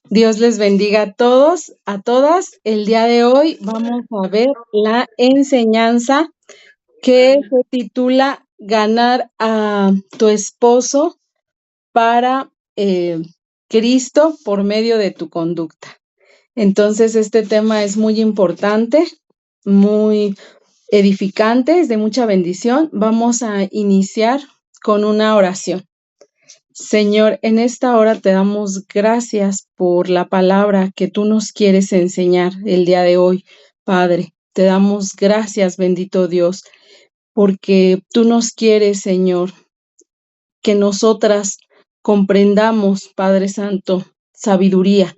Dios les bendiga a todos, a todas. El día de hoy vamos a ver la enseñanza que se titula Ganar a tu esposo para Cristo por medio de tu conducta. Entonces, este tema es muy importante, muy edificante, es de mucha bendición. Vamos a iniciar con una oración. Señor, en esta hora te damos gracias por la palabra que tú nos quieres enseñar el día de hoy, Padre. Te damos gracias, bendito Dios, porque tú nos quieres, Señor, que nosotras comprendamos, Padre Santo, sabiduría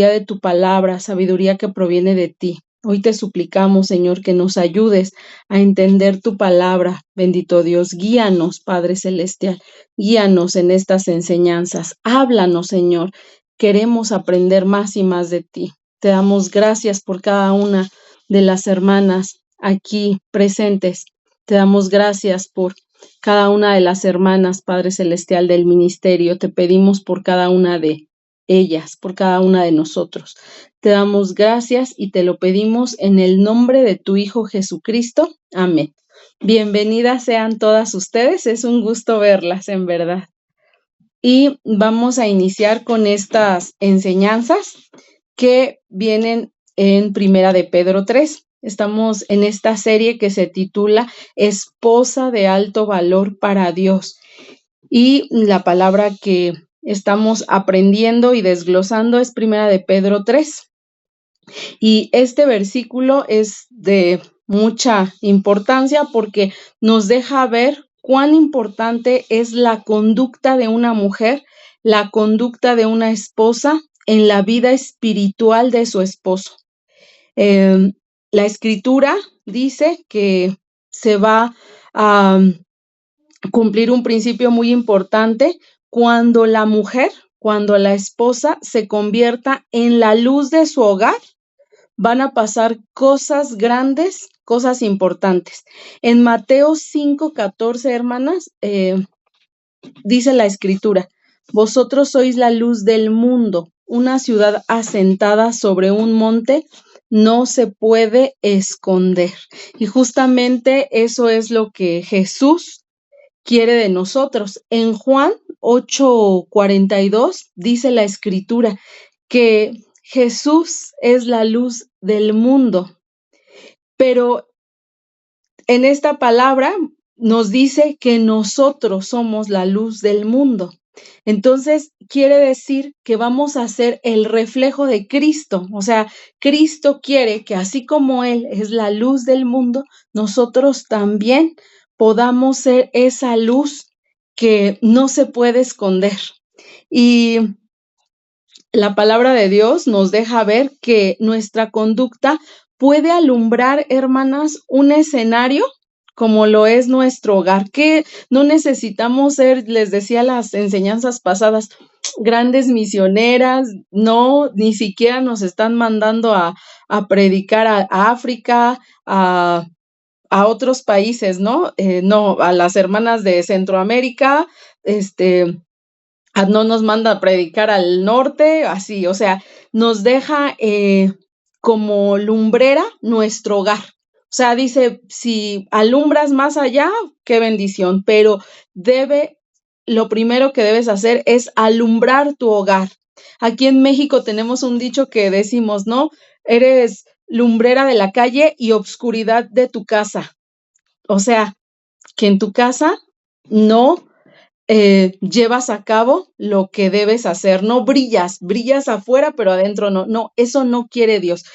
de tu palabra, sabiduría que proviene de ti. Hoy te suplicamos, Señor, que nos ayudes a entender tu palabra, bendito Dios. Guíanos, Padre Celestial, guíanos en estas enseñanzas. Háblanos, Señor. Queremos aprender más y más de ti. Te damos gracias por cada una de las hermanas aquí presentes. Te damos gracias por cada una de las hermanas, Padre Celestial, del ministerio. Te pedimos por cada una de ellas, por cada una de nosotros. Te damos gracias y te lo pedimos en el nombre de tu Hijo Jesucristo. Amén. Bienvenidas sean todas ustedes. Es un gusto verlas, en verdad. Y vamos a iniciar con estas enseñanzas que vienen en Primera de Pedro 3. Estamos en esta serie que se titula Esposa de alto valor para Dios. Y la palabra que estamos aprendiendo y desglosando es Primera de Pedro 3. Y este versículo es de mucha importancia porque nos deja ver cuán importante es la conducta de una mujer, la conducta de una esposa en la vida espiritual de su esposo. La escritura dice que se va a cumplir un principio muy importante cuando la mujer, cuando la esposa se convierta en la luz de su hogar. Van a pasar cosas grandes, cosas importantes. En Mateo 5:14, hermanas, dice la escritura, vosotros sois la luz del mundo, una ciudad asentada sobre un monte no se puede esconder. Y justamente eso es lo que Jesús quiere de nosotros. En Juan 8:42 dice la escritura que Jesús es la luz del mundo, pero en esta palabra nos dice que nosotros somos la luz del mundo. Entonces, quiere decir que vamos a ser el reflejo de Cristo. O sea, Cristo quiere que así como Él es la luz del mundo, nosotros también podamos ser esa luz que no se puede esconder. Y la palabra de Dios nos deja ver que nuestra conducta puede alumbrar, hermanas, un escenario como lo es nuestro hogar, que no necesitamos ser, les decía las enseñanzas pasadas, grandes misioneras, no, ni siquiera nos están mandando a predicar a África, a otros países, ¿no? No, a las hermanas de Centroamérica, no nos manda a predicar al norte, así, o sea, nos deja como lumbrera nuestro hogar. O sea, dice, si alumbras más allá, qué bendición, pero lo primero que debes hacer es alumbrar tu hogar. Aquí en México tenemos un dicho que decimos, ¿no? Eres lumbrera de la calle y obscuridad de tu casa. O sea, que en tu casa no llevas a cabo lo que debes hacer. No brillas afuera, pero adentro no. No, eso no quiere Dios.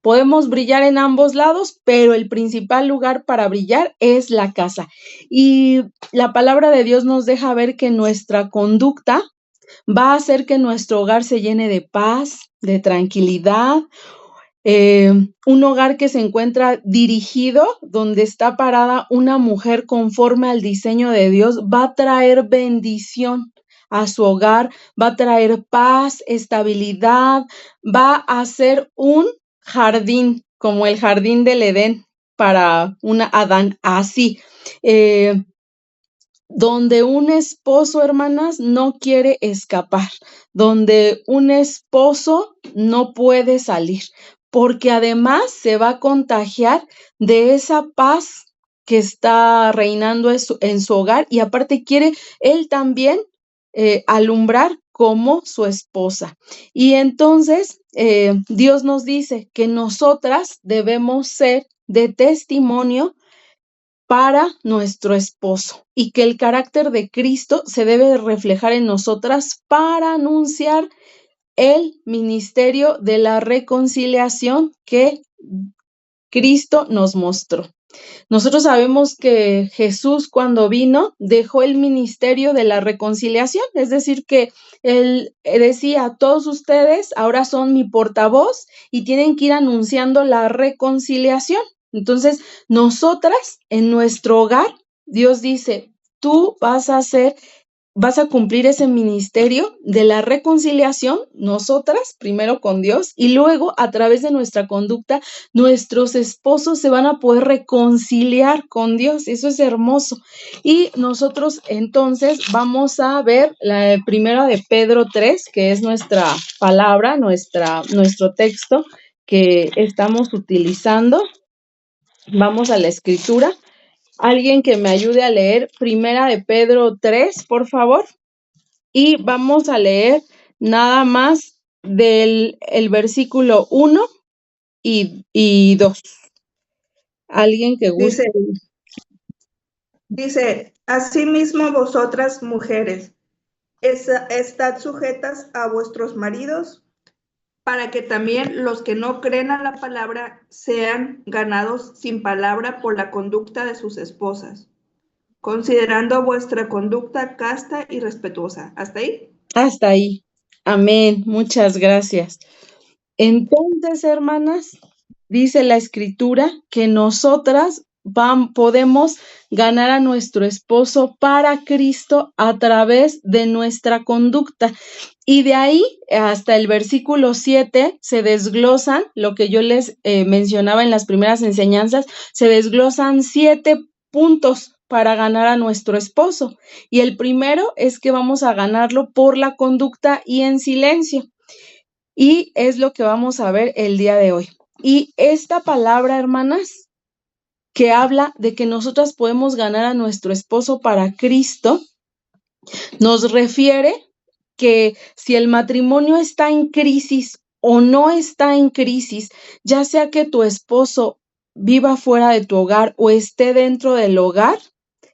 Podemos brillar en ambos lados, pero el principal lugar para brillar es la casa. Y la palabra de Dios nos deja ver que nuestra conducta va a hacer que nuestro hogar se llene de paz, de tranquilidad, un hogar que se encuentra dirigido, donde está parada una mujer conforme al diseño de Dios, va a traer bendición a su hogar, va a traer paz, estabilidad, va a ser un jardín, como el jardín del Edén para una Adán, así. donde un esposo, hermanas, no quiere escapar, donde un esposo no puede salir, porque además se va a contagiar de esa paz que está reinando en su hogar y aparte quiere él también alumbrar como su esposa. Y entonces Dios nos dice que nosotras debemos ser de testimonio para nuestro esposo y que el carácter de Cristo se debe reflejar en nosotras para anunciar el ministerio de la reconciliación que Cristo nos mostró. Nosotros sabemos que Jesús cuando vino dejó el ministerio de la reconciliación, es decir, que él decía, todos ustedes ahora son mi portavoz y tienen que ir anunciando la reconciliación. Entonces, nosotras en nuestro hogar, Dios dice, tú vas a cumplir ese ministerio de la reconciliación, nosotras, primero con Dios, y luego a través de nuestra conducta, nuestros esposos se van a poder reconciliar con Dios. Eso es hermoso. Y nosotros entonces vamos a ver la primera de Pedro 3, que es nuestra palabra, nuestro texto que estamos utilizando. Vamos a la escritura. Alguien que me ayude a leer primera de Pedro 3, por favor. Y vamos a leer nada más del el versículo 1 y 2. Alguien que Dice, guste. asimismo vosotras mujeres, estad sujetas a vuestros maridos, para que también los que no creen a la palabra sean ganados sin palabra por la conducta de sus esposas, considerando vuestra conducta casta y respetuosa. ¿Hasta ahí? Hasta ahí. Amén. Muchas gracias. Entonces, hermanas, dice la escritura que nosotras podemos ganar a nuestro esposo para Cristo a través de nuestra conducta. Y de ahí hasta el versículo 7 se desglosan lo que yo les mencionaba en las primeras enseñanzas, se desglosan 7 puntos para ganar a nuestro esposo. Y el primero es que vamos a ganarlo por la conducta y en silencio. Y es lo que vamos a ver el día de hoy. Y esta palabra, hermanas, que habla de que nosotras podemos ganar a nuestro esposo para Cristo, nos refiere que si el matrimonio está en crisis o no está en crisis, ya sea que tu esposo viva fuera de tu hogar o esté dentro del hogar,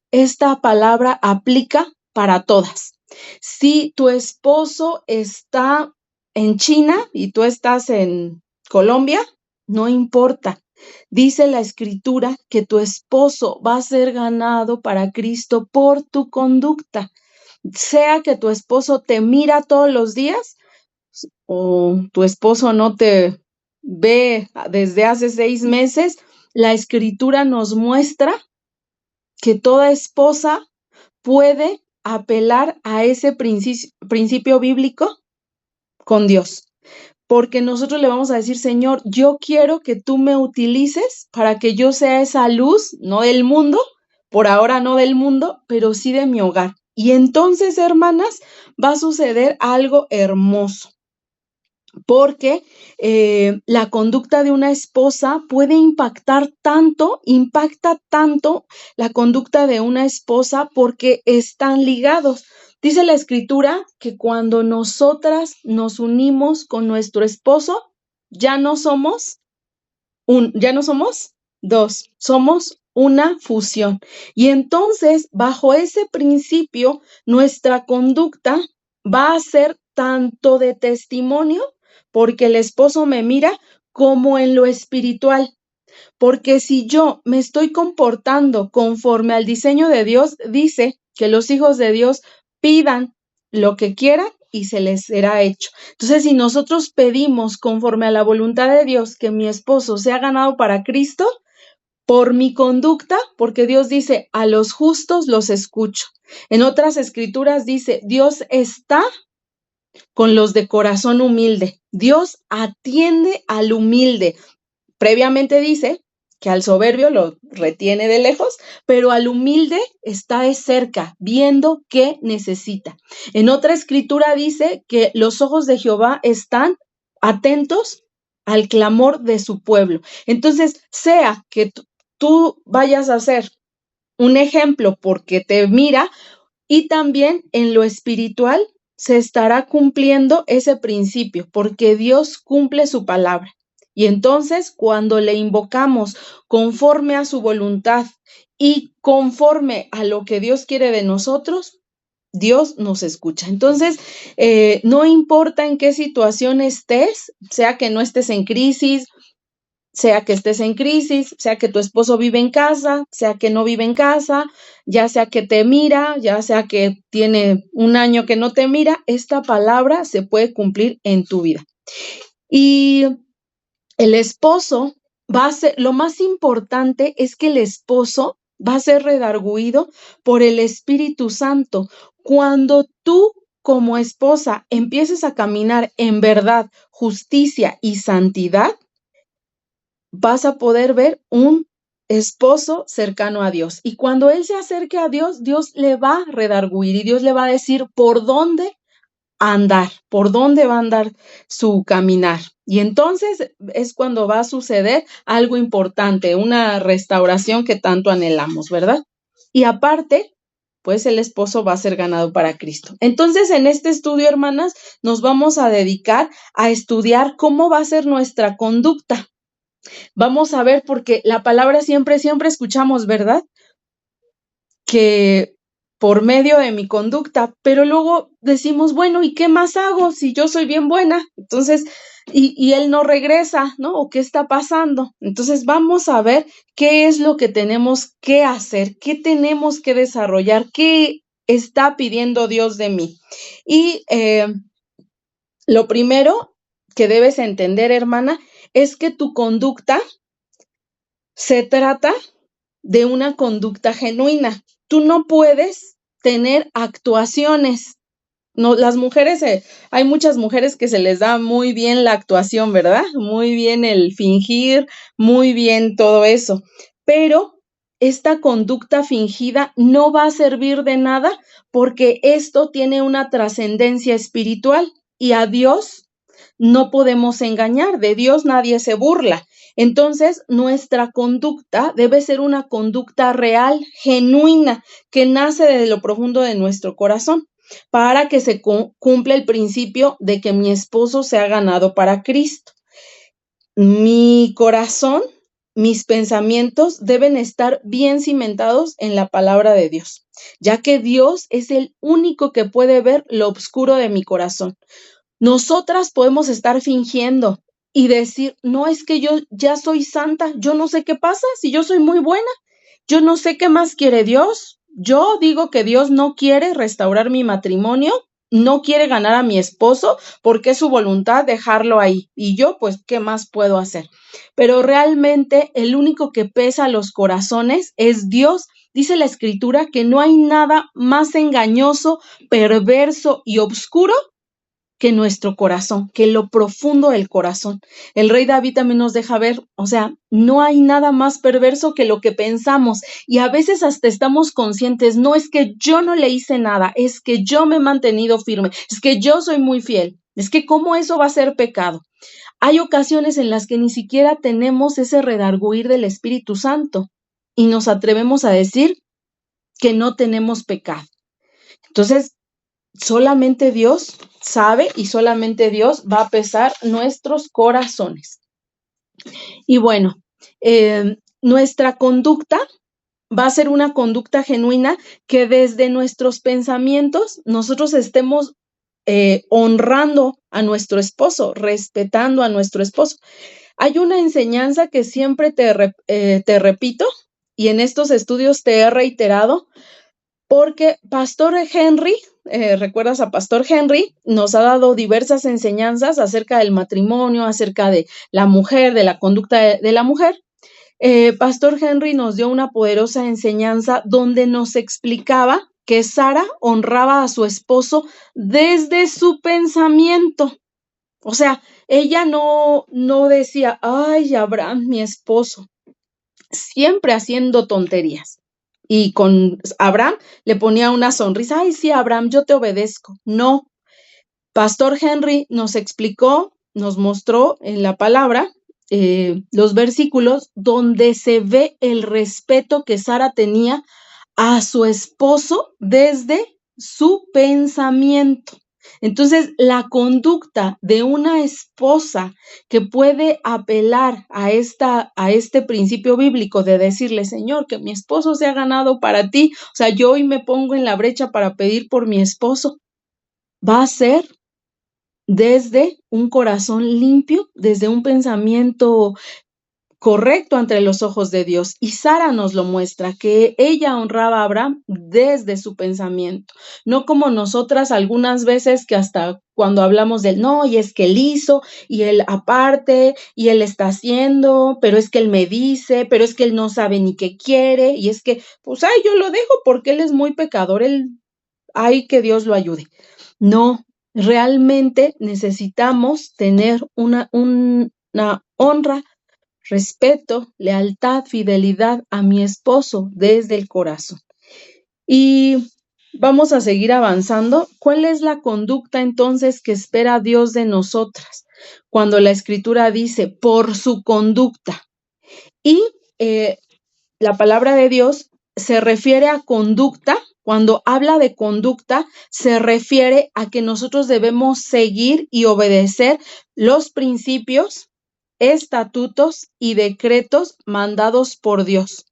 esta palabra aplica para todas. Si tu esposo está en China y tú estás en Colombia, no importa. Dice la escritura que tu esposo va a ser ganado para Cristo por tu conducta. Sea que tu esposo te mira todos los días o tu esposo no te ve desde hace 6 meses, la escritura nos muestra que toda esposa puede apelar a ese principio bíblico con Dios. Porque nosotros le vamos a decir, Señor, yo quiero que tú me utilices para que yo sea esa luz, no del mundo, por ahora no del mundo, pero sí de mi hogar. Y entonces, hermanas, va a suceder algo hermoso, porque la conducta de una esposa puede impacta tanto la conducta de una esposa porque están ligados. Dice la escritura que cuando nosotras nos unimos con nuestro esposo, ya no somos dos, somos una fusión. Y entonces, bajo ese principio, nuestra conducta va a ser tanto de testimonio, porque el esposo me mira, como en lo espiritual. Porque si yo me estoy comportando conforme al diseño de Dios, dice que los hijos de Dios pidan lo que quieran y se les será hecho. Entonces, si nosotros pedimos conforme a la voluntad de Dios que mi esposo sea ganado para Cristo, por mi conducta, porque Dios dice, a los justos los escucho. En otras escrituras dice, Dios está con los de corazón humilde. Dios atiende al humilde. Previamente dice que al soberbio lo retiene de lejos, pero al humilde está de cerca, viendo qué necesita. En otra escritura dice que los ojos de Jehová están atentos al clamor de su pueblo. Entonces, sea que tú vayas a ser un ejemplo porque te mira, y también en lo espiritual se estará cumpliendo ese principio, porque Dios cumple su palabra. Y entonces, cuando le invocamos conforme a su voluntad y conforme a lo que Dios quiere de nosotros, Dios nos escucha. Entonces, no importa en qué situación estés, sea que no estés en crisis, sea que estés en crisis, sea que tu esposo vive en casa, sea que no vive en casa, ya sea que te mira, ya sea que tiene un año que no te mira, esta palabra se puede cumplir en tu vida. Y el esposo va a ser, lo más importante es que el esposo va a ser redarguido por el Espíritu Santo. Cuando tú como esposa empieces a caminar en verdad, justicia y santidad, vas a poder ver un esposo cercano a Dios. Y cuando él se acerque a Dios, Dios le va a redarguir y Dios le va a decir por dónde andar, por dónde va a andar su caminar. Y entonces es cuando va a suceder algo importante, una restauración que tanto anhelamos, ¿verdad? Y aparte, pues el esposo va a ser ganado para Cristo. Entonces, en este estudio, hermanas, nos vamos a dedicar a estudiar cómo va a ser nuestra conducta. Vamos a ver, porque la palabra siempre escuchamos, ¿verdad? Que por medio de mi conducta, pero luego decimos, bueno, ¿y qué más hago si yo soy bien buena? Entonces, y él no regresa, ¿no? ¿O qué está pasando? Entonces, vamos a ver qué es lo que tenemos que hacer, qué tenemos que desarrollar, qué está pidiendo Dios de mí. Y lo primero que debes entender, hermana, es que tu conducta se trata de una conducta genuina. Tú no puedes tener actuaciones. No, las mujeres, hay muchas mujeres que se les da muy bien la actuación, ¿verdad? Muy bien el fingir, muy bien todo eso. Pero esta conducta fingida no va a servir de nada porque esto tiene una trascendencia espiritual y a Dios no podemos engañar. De Dios nadie se burla. Entonces, nuestra conducta debe ser una conducta real, genuina, que nace de lo profundo de nuestro corazón, para que se cumpla el principio de que mi esposo sea ganado para Cristo. Mi corazón, mis pensamientos deben estar bien cimentados en la palabra de Dios, ya que Dios es el único que puede ver lo oscuro de mi corazón. Nosotras podemos estar fingiendo y decir, no, es que yo ya soy santa, yo no sé qué pasa, si yo soy muy buena, yo no sé qué más quiere Dios. Yo digo que Dios no quiere restaurar mi matrimonio, no quiere ganar a mi esposo porque es su voluntad dejarlo ahí. Y yo, pues, ¿qué más puedo hacer? Pero realmente el único que pesa los corazones es Dios. Dice la Escritura que no hay nada más engañoso, perverso y oscuro que nuestro corazón, que lo profundo del corazón. El rey David también nos deja ver, o sea, no hay nada más perverso que lo que pensamos y a veces hasta estamos conscientes, no es que yo no le hice nada, es que yo me he mantenido firme, es que yo soy muy fiel, es que cómo eso va a ser pecado. Hay ocasiones en las que ni siquiera tenemos ese redarguir del Espíritu Santo y nos atrevemos a decir que no tenemos pecado. Entonces, solamente Dios sabe y solamente Dios va a pesar nuestros corazones. Y bueno, nuestra conducta va a ser una conducta genuina que desde nuestros pensamientos nosotros estemos honrando a nuestro esposo, respetando a nuestro esposo. Hay una enseñanza que siempre te repito y en estos estudios te he reiterado, porque Pastor Henry, ¿recuerdas a Pastor Henry? Nos ha dado diversas enseñanzas acerca del matrimonio, acerca de la mujer, de la conducta de la mujer. Pastor Henry nos dio una poderosa enseñanza donde nos explicaba que Sara honraba a su esposo desde su pensamiento. O sea, ella no decía, ay, Abraham, mi esposo. siempre haciendo tonterías. Y con Abraham le ponía una sonrisa, ay, sí, Abraham, yo te obedezco. No, Pastor Henry nos explicó, nos mostró en la palabra los versículos donde se ve el respeto que Sara tenía a su esposo desde su pensamiento. Entonces, la conducta de una esposa que puede apelar a este principio bíblico de decirle, Señor, que mi esposo sea ganado para ti, o sea, yo hoy me pongo en la brecha para pedir por mi esposo, va a ser desde un corazón limpio, desde un pensamiento correcto ante los ojos de Dios. Y Sara nos lo muestra, que ella honraba a Abraham desde su pensamiento, no como nosotras algunas veces que hasta cuando hablamos del no, y es que él hizo, y él aparte, y él está haciendo, pero es que él me dice, pero es que él no sabe ni qué quiere, y es que, pues, ay, yo lo dejo porque él es muy pecador, ay, que Dios lo ayude. No, realmente necesitamos tener una honra, respeto, lealtad, fidelidad a mi esposo desde el corazón. Y vamos a seguir avanzando. ¿Cuál es la conducta entonces que espera Dios de nosotras? Cuando la Escritura dice, por su conducta. Y la palabra de Dios se refiere a conducta. Cuando habla de conducta, se refiere a que nosotros debemos seguir y obedecer los principios, estatutos y decretos mandados por Dios.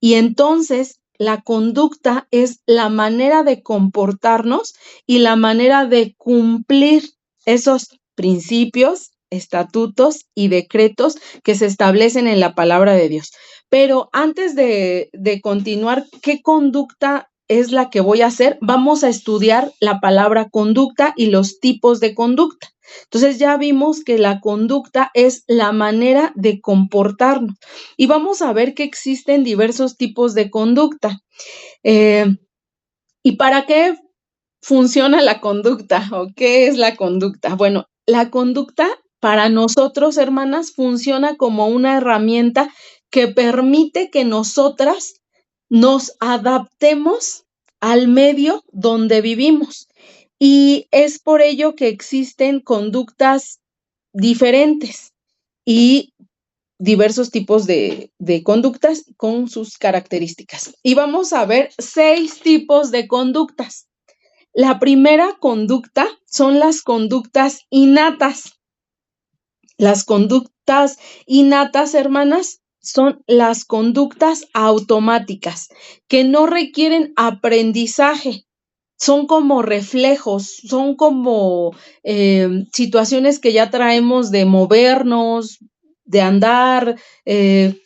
Y entonces la conducta es la manera de comportarnos y la manera de cumplir esos principios, estatutos y decretos que se establecen en la palabra de Dios. Pero antes de continuar, ¿qué conducta es la que voy a hacer? Vamos a estudiar la palabra conducta y los tipos de conducta. Entonces ya vimos que la conducta es la manera de comportarnos y vamos a ver que existen diversos tipos de conducta. ¿Y para qué funciona la conducta o qué es la conducta? Bueno, la conducta para nosotros, hermanas, funciona como una herramienta que permite que nosotras nos adaptemos al medio donde vivimos. Y es por ello que existen conductas diferentes y diversos tipos de conductas con sus características. Y vamos a ver 6 tipos de conductas. La primera conducta son las conductas innatas. Las conductas innatas, hermanas, son las conductas automáticas que no requieren aprendizaje. Son como reflejos, son como situaciones que ya traemos de movernos, de andar,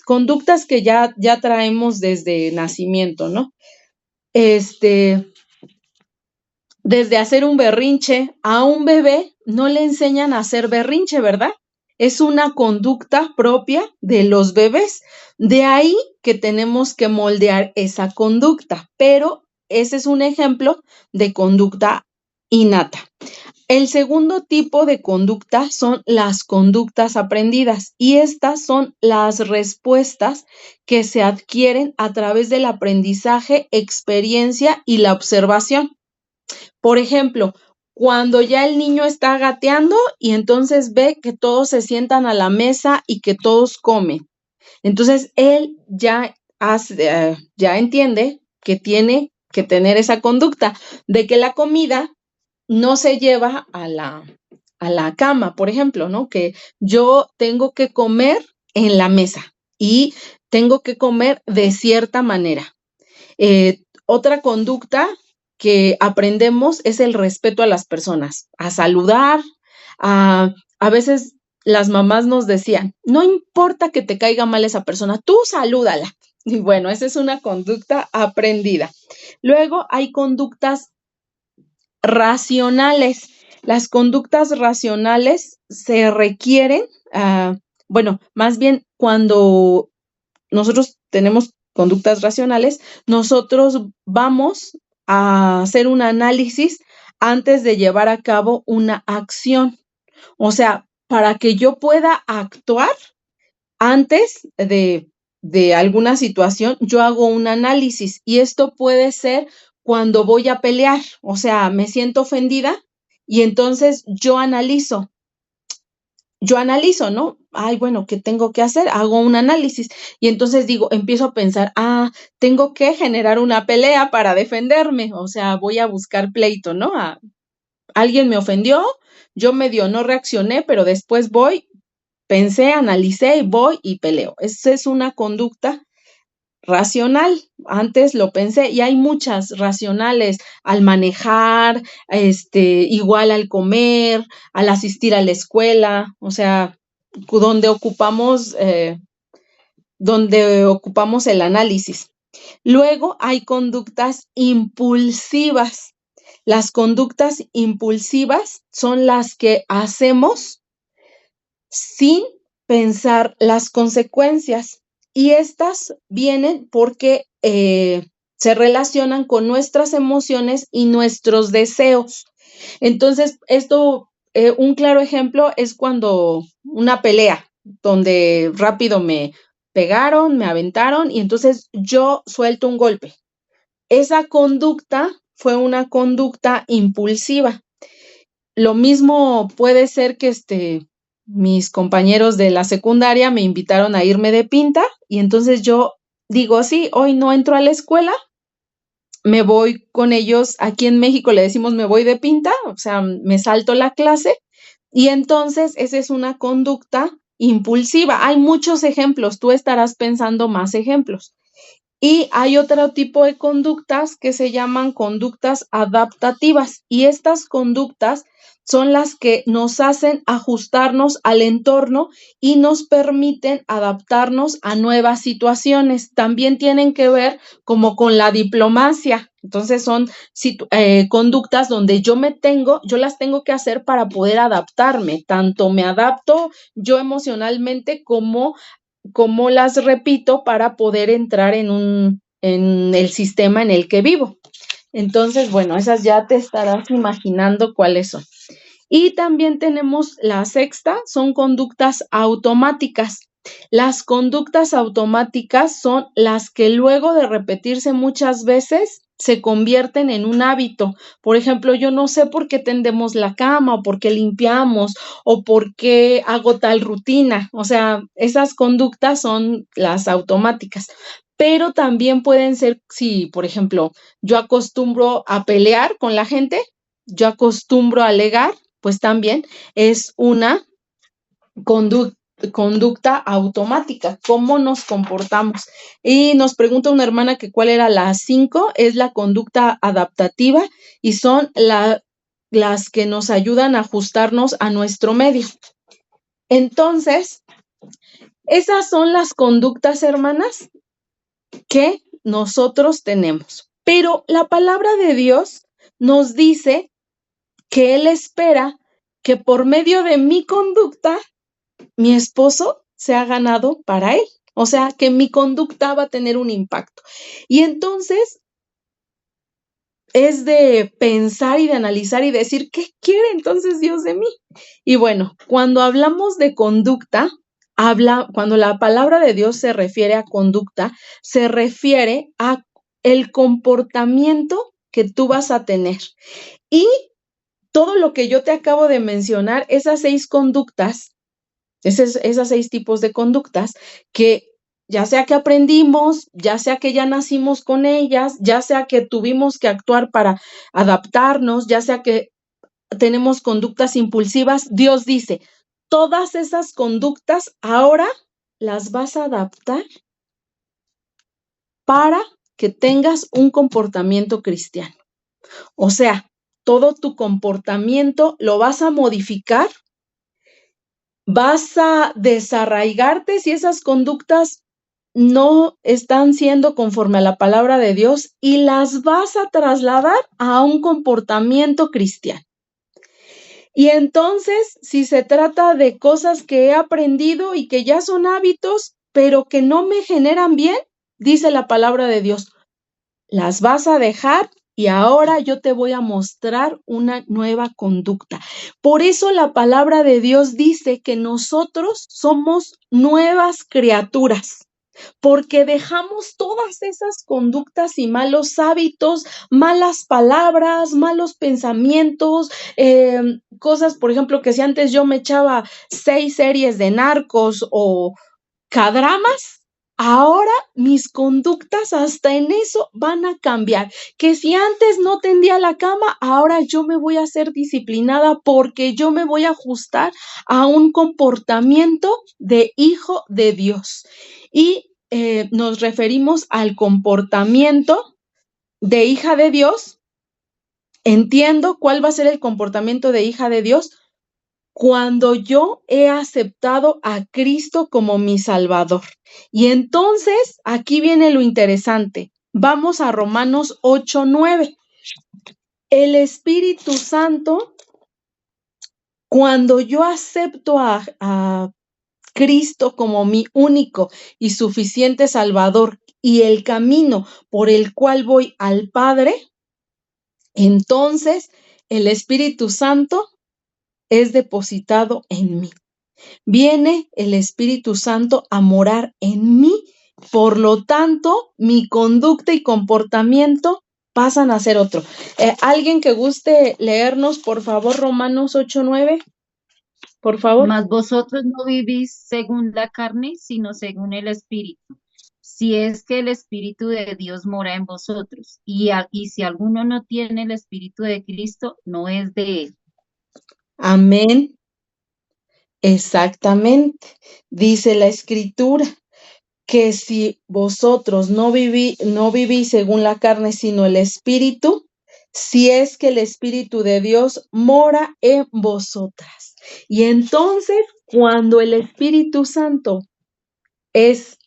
conductas que ya traemos desde nacimiento, ¿no? Desde hacer un berrinche a un bebé no le enseñan a hacer berrinche, ¿verdad? Es una conducta propia de los bebés. De ahí que tenemos que moldear esa conducta, pero ese es un ejemplo de conducta innata. El segundo tipo de conducta son las conductas aprendidas y estas son las respuestas que se adquieren a través del aprendizaje, experiencia y la observación. Por ejemplo, cuando ya el niño está gateando y entonces ve que todos se sientan a la mesa y que todos comen. Entonces, él ya entiende que tiene que tener esa conducta de que la comida no se lleva a la cama, por ejemplo, ¿no? Que yo tengo que comer en la mesa y tengo que comer de cierta manera. Otra conducta que aprendemos es el respeto a las personas, a saludar, a veces las mamás nos decían, no importa que te caiga mal esa persona, tú salúdala. Y bueno, esa es una conducta aprendida. Luego hay conductas racionales. Las conductas racionales se requieren, más bien cuando nosotros tenemos conductas racionales, nosotros vamos a hacer un análisis antes de llevar a cabo una acción. O sea, para que yo pueda actuar antes de de alguna situación, yo hago un análisis y esto puede ser cuando voy a pelear, o sea, me siento ofendida y entonces yo analizo, ¿no? Ay, bueno, ¿qué tengo que hacer? Hago un análisis y entonces digo, empiezo a pensar, tengo que generar una pelea para defenderme, o sea, voy a buscar pleito, ¿no? Alguien me ofendió, yo medio no reaccioné, pero después pensé, analicé y voy y peleo. Esa es una conducta racional. Antes lo pensé y hay muchas racionales al manejar, igual al comer, al asistir a la escuela, o sea, donde ocupamos el análisis. Luego hay conductas impulsivas. Las conductas impulsivas son las que hacemos sin pensar las consecuencias. Y estas vienen porque se relacionan con nuestras emociones y nuestros deseos. Entonces, un claro ejemplo es cuando una pelea, donde rápido me pegaron, me aventaron y entonces yo suelto un golpe. Esa conducta fue una conducta impulsiva. Lo mismo puede ser que mis compañeros de la secundaria me invitaron a irme de pinta y entonces yo digo, sí, hoy no entro a la escuela, me voy con ellos. Aquí en México le decimos me voy de pinta, o sea, me salto la clase y entonces esa es una conducta impulsiva. Hay muchos ejemplos, tú estarás pensando más ejemplos. Y hay otro tipo de conductas que se llaman conductas adaptativas y estas conductas son las que nos hacen ajustarnos al entorno y nos permiten adaptarnos a nuevas situaciones. También tienen que ver como con la diplomacia. Entonces son conductas donde yo las tengo que hacer para poder adaptarme. Tanto me adapto yo emocionalmente como las repito para poder entrar en el sistema en el que vivo. Entonces, bueno, esas ya te estarás imaginando cuáles son. Y también tenemos la sexta, son conductas automáticas. Las conductas automáticas son las que luego de repetirse muchas veces se convierten en un hábito. Por ejemplo, yo no sé por qué tendemos la cama o por qué limpiamos o por qué hago tal rutina. O sea, esas conductas son las automáticas. Pero también pueden ser, si, por ejemplo, yo acostumbro a pelear con la gente, yo acostumbro a alegar, pues también es una conducta automática, cómo nos comportamos. Y nos pregunta una hermana que cuál era la 5, es la conducta adaptativa y son las que nos ayudan a ajustarnos a nuestro medio. Entonces, esas son las conductas, hermanas, que nosotros tenemos. Pero la palabra de Dios nos dice que Él espera que por medio de mi conducta, mi esposo sea ganado para Él. O sea, que mi conducta va a tener un impacto. Y entonces es de pensar y de analizar y decir, ¿qué quiere entonces Dios de mí? Y bueno, cuando hablamos de conducta, cuando la palabra de Dios se refiere a conducta, se refiere a el comportamiento que tú vas a tener. Y todo lo que yo te acabo de mencionar, esas 6 conductas, esas 6 tipos de conductas, que ya sea que aprendimos, ya sea que ya nacimos con ellas, ya sea que tuvimos que actuar para adaptarnos, ya sea que tenemos conductas impulsivas, Dios dice, todas esas conductas ahora las vas a adaptar para que tengas un comportamiento cristiano. O sea, todo tu comportamiento lo vas a modificar, vas a desarraigarte si esas conductas no están siendo conforme a la palabra de Dios y las vas a trasladar a un comportamiento cristiano. Y entonces, si se trata de cosas que he aprendido y que ya son hábitos, pero que no me generan bien, dice la palabra de Dios, las vas a dejar y ahora yo te voy a mostrar una nueva conducta. Por eso la palabra de Dios dice que nosotros somos nuevas criaturas. porque dejamos todas esas conductas y malos hábitos, malas palabras, malos pensamientos, cosas, por ejemplo, que si antes yo me echaba 6 series de Narcos o K-dramas, ahora mis conductas hasta en eso van a cambiar. Que si antes no tendía la cama, ahora yo me voy a hacer disciplinada porque yo me voy a ajustar a un comportamiento de hijo de Dios. Y nos referimos al comportamiento de hija de Dios. Entiendo cuál va a ser el comportamiento de hija de Dios cuando yo he aceptado a Cristo como mi Salvador. Y entonces, aquí viene lo interesante. Vamos a Romanos 8:9. El Espíritu Santo, cuando yo acepto a Cristo como mi único y suficiente Salvador y el camino por el cual voy al Padre, entonces el Espíritu Santo es depositado en mí. Viene el Espíritu Santo a morar en mí, por lo tanto, mi conducta y comportamiento pasan a ser otro. ¿Alguien que guste leernos, por favor, Romanos 8:9? Por favor. Mas vosotros no vivís según la carne, sino según el Espíritu. Si es que el Espíritu de Dios mora en vosotros, y si alguno no tiene el Espíritu de Cristo, no es de él. Amén. Exactamente. Dice la Escritura que si vosotros no vivís según la carne, sino el Espíritu, si es que el Espíritu de Dios mora en vosotras. Y entonces, cuando el Espíritu Santo es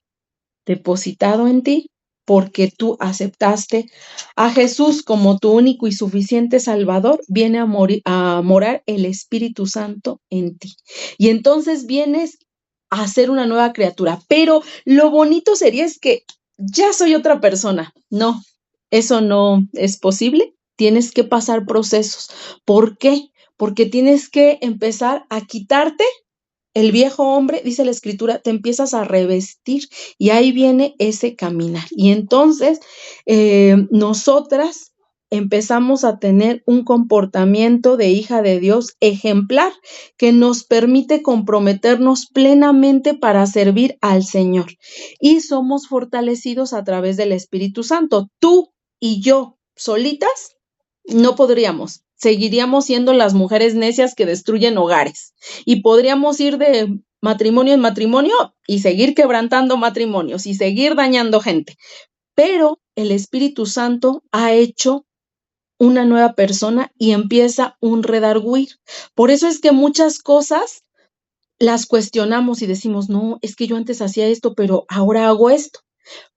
depositado en ti, porque tú aceptaste a Jesús como tu único y suficiente Salvador, viene a morar el Espíritu Santo en ti. Y entonces vienes a ser una nueva criatura. Pero lo bonito sería es que ya soy otra persona. No, eso no es posible. Tienes que pasar procesos. ¿Por qué? Porque tienes que empezar a quitarte el viejo hombre, dice la Escritura, te empiezas a revestir y ahí viene ese caminar. Y entonces nosotras empezamos a tener un comportamiento de hija de Dios ejemplar que nos permite comprometernos plenamente para servir al Señor. Y somos fortalecidos a través del Espíritu Santo. Tú y yo solitas no podríamos. Seguiríamos siendo las mujeres necias que destruyen hogares y podríamos ir de matrimonio en matrimonio y seguir quebrantando matrimonios y seguir dañando gente. Pero el Espíritu Santo ha hecho una nueva persona y empieza un redarguir. Por eso es que muchas cosas las cuestionamos y decimos, no, es que yo antes hacía esto, pero ahora hago esto.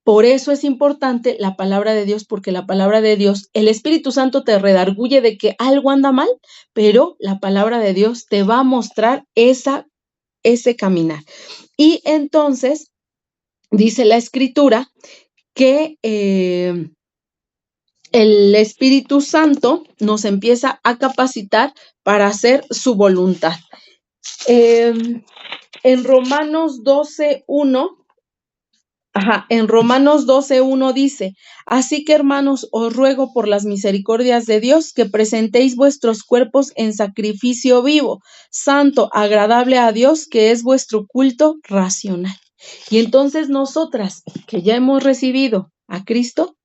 Por eso es importante la palabra de Dios, porque la palabra de Dios, el Espíritu Santo te redarguye de que algo anda mal, pero la palabra de Dios te va a mostrar ese caminar. Y entonces, dice la Escritura que el Espíritu Santo nos empieza a capacitar para hacer su voluntad. En Romanos 12:1, en Romanos 12:1 dice, así que hermanos, os ruego por las misericordias de Dios que presentéis vuestros cuerpos en sacrificio vivo, santo, agradable a Dios, que es vuestro culto racional. Y entonces nosotras, que ya hemos recibido a Cristo,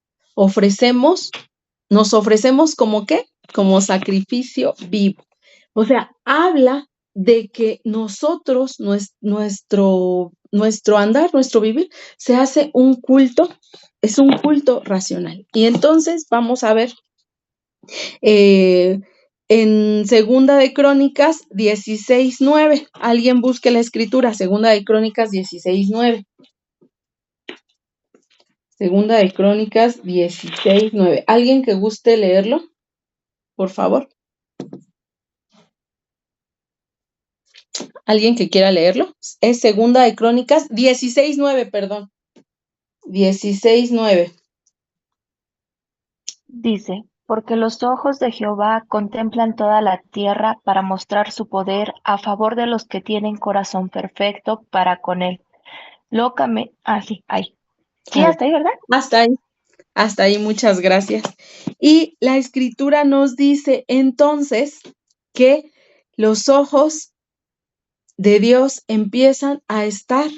nos ofrecemos como ¿qué? Como sacrificio vivo. O sea, habla de que nosotros, nuestro andar, nuestro vivir, se hace un culto, es un culto racional. Y entonces vamos a ver en Segunda de Crónicas 16:9. Alguien busque la escritura, Segunda de Crónicas 16:9. Segunda de Crónicas 16:9. ¿Alguien que guste leerlo? Por favor. ¿Alguien que quiera leerlo? Es Segunda de Crónicas 16:9, perdón. 16:9. Dice, porque los ojos de Jehová contemplan toda la tierra para mostrar su poder a favor de los que tienen corazón perfecto para con él. locamente. Ah, sí, ahí. Sí, A ver, hasta ahí, ¿verdad? hasta ahí, muchas gracias. Y la escritura nos dice entonces que los ojos de Dios empiezan a estar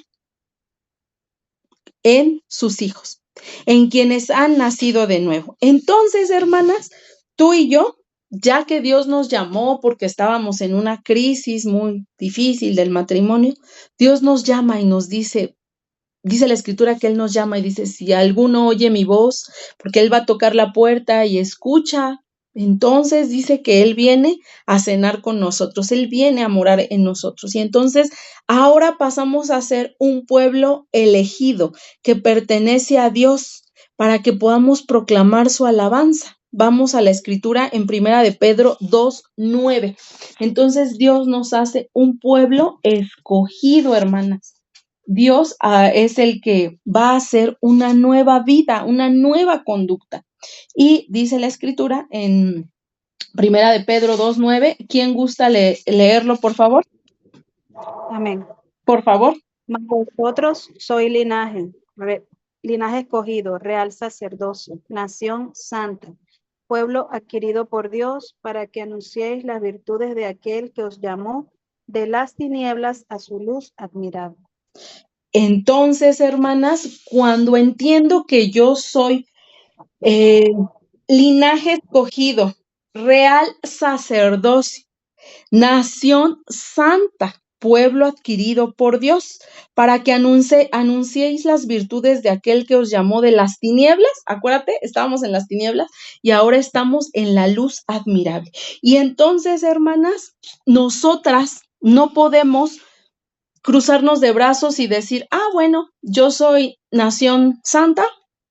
en sus hijos, en quienes han nacido de nuevo. Entonces, hermanas, tú y yo, ya que Dios nos llamó porque estábamos en una crisis muy difícil del matrimonio, Dios nos llama y nos dice la escritura que Él nos llama y dice, si alguno oye mi voz, porque Él va a tocar la puerta y escucha, entonces dice que Él viene a cenar con nosotros, Él viene a morar en nosotros. Y entonces ahora pasamos a ser un pueblo elegido que pertenece a Dios para que podamos proclamar su alabanza. Vamos a la escritura en Primera de Pedro 2:9. Entonces Dios nos hace un pueblo escogido, hermanas. Dios es el que va a hacer una nueva vida, una nueva conducta. Y dice la escritura en Primera de Pedro 2:9. ¿Quién gusta leerlo, por favor? Amén. Por favor. Mas vosotros sois linaje escogido, real sacerdocio, nación santa, pueblo adquirido por Dios, para que anunciéis las virtudes de aquel que os llamó de las tinieblas a su luz admirable. Entonces, hermanas, cuando entiendo que yo soy linaje escogido, real sacerdocio, nación santa, pueblo adquirido por Dios, para que anunciéis las virtudes de aquel que os llamó de las tinieblas. Acuérdate, estábamos en las tinieblas y ahora estamos en la luz admirable. Y entonces, hermanas, nosotras no podemos cruzarnos de brazos y decir, bueno, yo soy nación santa,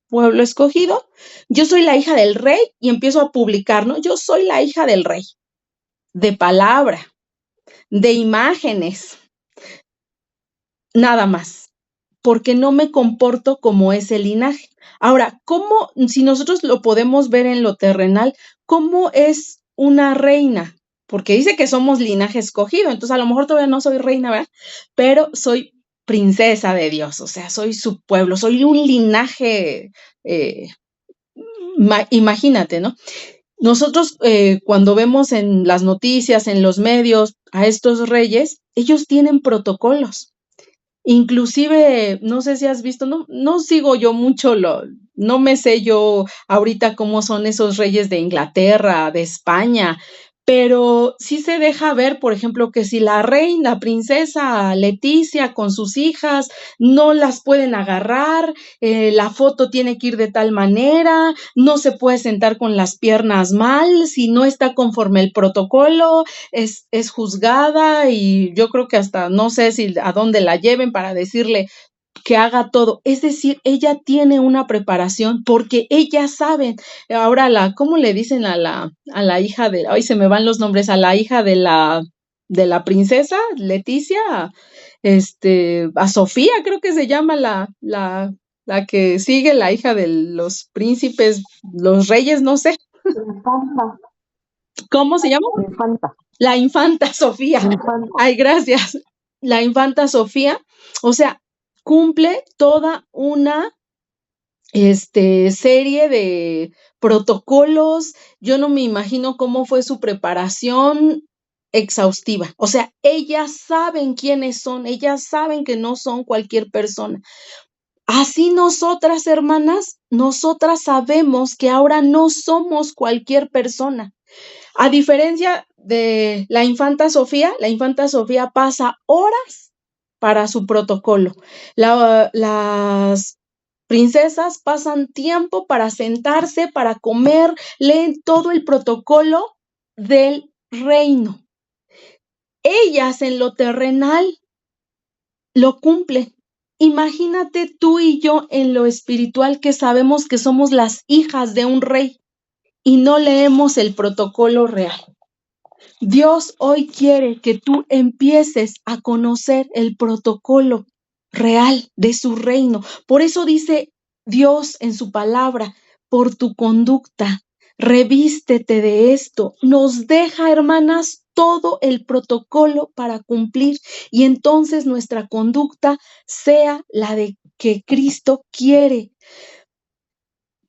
pueblo escogido, yo soy la hija del rey y empiezo a publicar, ¿no? Yo soy la hija del rey, de palabra, de imágenes, nada más, porque no me comporto como ese linaje. Ahora, ¿cómo, si nosotros lo podemos ver en lo terrenal, cómo es una reina? Porque dice que somos linaje escogido, entonces a lo mejor todavía no soy reina, ¿verdad? Pero soy princesa de Dios, o sea, soy su pueblo, soy un linaje, imagínate, ¿no? Nosotros cuando vemos en las noticias, en los medios, a estos reyes, ellos tienen protocolos. Inclusive, no sé si has visto, no sigo yo mucho, no me sé yo ahorita cómo son esos reyes de Inglaterra, de España, pero sí se deja ver, por ejemplo, que si la reina, princesa Leticia con sus hijas no las pueden agarrar, la foto tiene que ir de tal manera, no se puede sentar con las piernas mal, si no está conforme el protocolo, es juzgada y yo creo que hasta no sé si a dónde la lleven para decirle que haga todo. Es decir, ella tiene una preparación porque ellas saben. Ahora ¿cómo le dicen a la hija de, ay, se me van los nombres, a la hija de la princesa Leticia, a Sofía, creo que se llama la que sigue, la hija de los príncipes, los reyes, no sé. ¿Cómo se llama? Infanta. La infanta Sofía. Ay, gracias. La infanta Sofía, o sea, cumple toda una serie de protocolos. Yo no me imagino cómo fue su preparación exhaustiva. O sea, ellas saben quiénes son, ellas saben que no son cualquier persona. Así nosotras, hermanas, nosotras sabemos que ahora no somos cualquier persona. A diferencia de la infanta Sofía pasa horas para su protocolo. Las princesas pasan tiempo para sentarse, para comer, leen todo el protocolo del reino. Ellas en lo terrenal lo cumplen. Imagínate tú y yo en lo espiritual, que sabemos que somos las hijas de un rey y no leemos el protocolo real. Dios hoy quiere que tú empieces a conocer el protocolo real de su reino. Por eso dice Dios en su palabra, por tu conducta, revístete de esto. Nos deja, hermanas, todo el protocolo para cumplir y entonces nuestra conducta sea la de que Cristo quiere.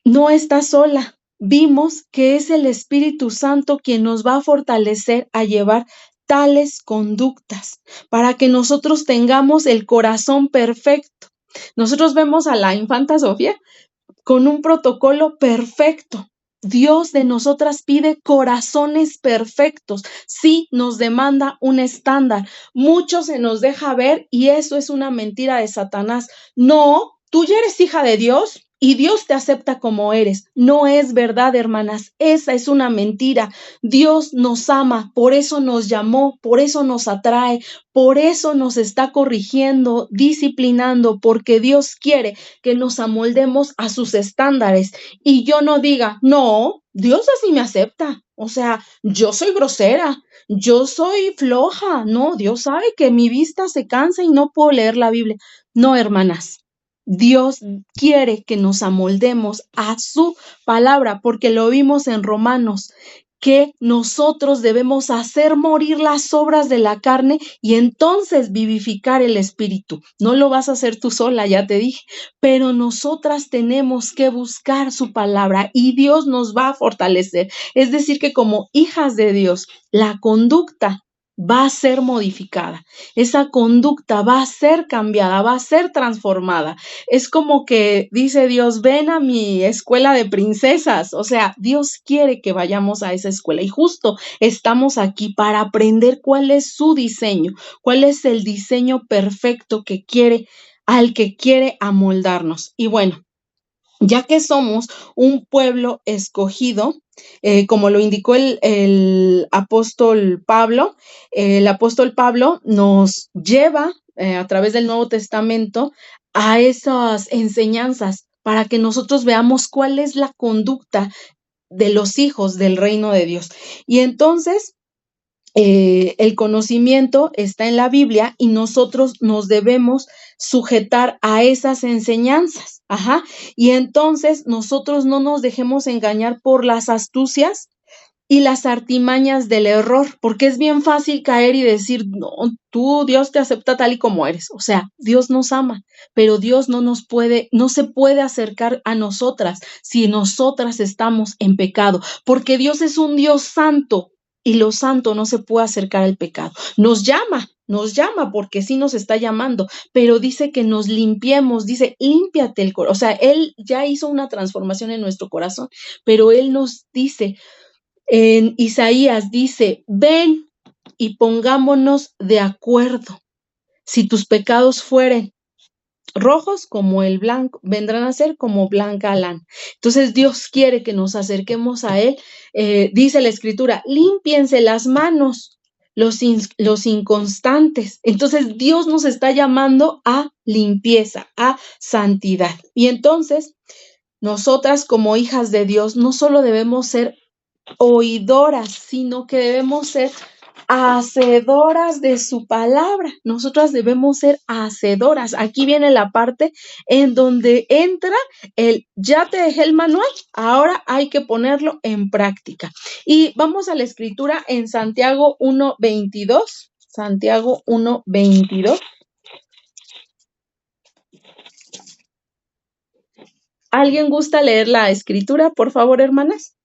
No está sola. Vimos que es el Espíritu Santo quien nos va a fortalecer a llevar tales conductas para que nosotros tengamos el corazón perfecto. Nosotros vemos a la infanta Sofía con un protocolo perfecto. Dios de nosotras pide corazones perfectos. Sí, nos demanda un estándar. Mucho se nos deja ver y eso es una mentira de Satanás. No, tú ya eres hija de Dios y Dios te acepta como eres. No es verdad, hermanas. Esa es una mentira. Dios nos ama, por eso nos llamó, por eso nos atrae, por eso nos está corrigiendo, disciplinando, porque Dios quiere que nos amoldemos a sus estándares y yo no diga, no, Dios así me acepta. O sea, yo soy grosera, yo soy floja. No, Dios sabe que mi vista se cansa y no puedo leer la Biblia. No, hermanas. Dios quiere que nos amoldemos a su palabra, porque lo vimos en Romanos, que nosotros debemos hacer morir las obras de la carne y entonces vivificar el espíritu. No lo vas a hacer tú sola, ya te dije, pero nosotras tenemos que buscar su palabra y Dios nos va a fortalecer. Es decir, que como hijas de Dios, la conducta va a ser modificada, esa conducta va a ser cambiada, va a ser transformada. Es como que dice Dios, ven a mi escuela de princesas. O sea, Dios quiere que vayamos a esa escuela y justo estamos aquí para aprender cuál es su diseño, cuál es el diseño perfecto que quiere, al que quiere amoldarnos. Y bueno, ya que somos un pueblo escogido, como lo indicó el apóstol Pablo nos lleva a través del Nuevo Testamento a esas enseñanzas para que nosotros veamos cuál es la conducta de los hijos del reino de Dios. Y entonces el conocimiento está en la Biblia y nosotros nos debemos sujetar a esas enseñanzas. Ajá. Y entonces nosotros no nos dejemos engañar por las astucias y las artimañas del error, porque es bien fácil caer y decir, no, tú, Dios te acepta tal y como eres. O sea, Dios nos ama, pero Dios no se puede acercar a nosotras si nosotras estamos en pecado, porque Dios es un Dios santo y lo santo no se puede acercar al pecado. Nos llama porque sí nos está llamando, pero dice que nos limpiemos, dice, límpiate el corazón. O sea, Él ya hizo una transformación en nuestro corazón, pero Él nos dice, en Isaías dice, ven y pongámonos de acuerdo. Si tus pecados fueren rojos como el blanco, vendrán a ser como blanca lana. Entonces Dios quiere que nos acerquemos a Él. Dice la Escritura, límpiense las manos los inconstantes. Entonces Dios nos está llamando a limpieza, a santidad. Y entonces nosotras como hijas de Dios no solo debemos ser oidoras, sino que debemos ser hacedoras de su palabra. Nosotras debemos ser hacedoras. Aquí viene la parte en donde entra ya te dejé el manual, ahora hay que ponerlo en práctica. Y vamos a la escritura en Santiago 1:22. Santiago 1:22. ¿Alguien gusta leer la escritura, por favor, hermanas?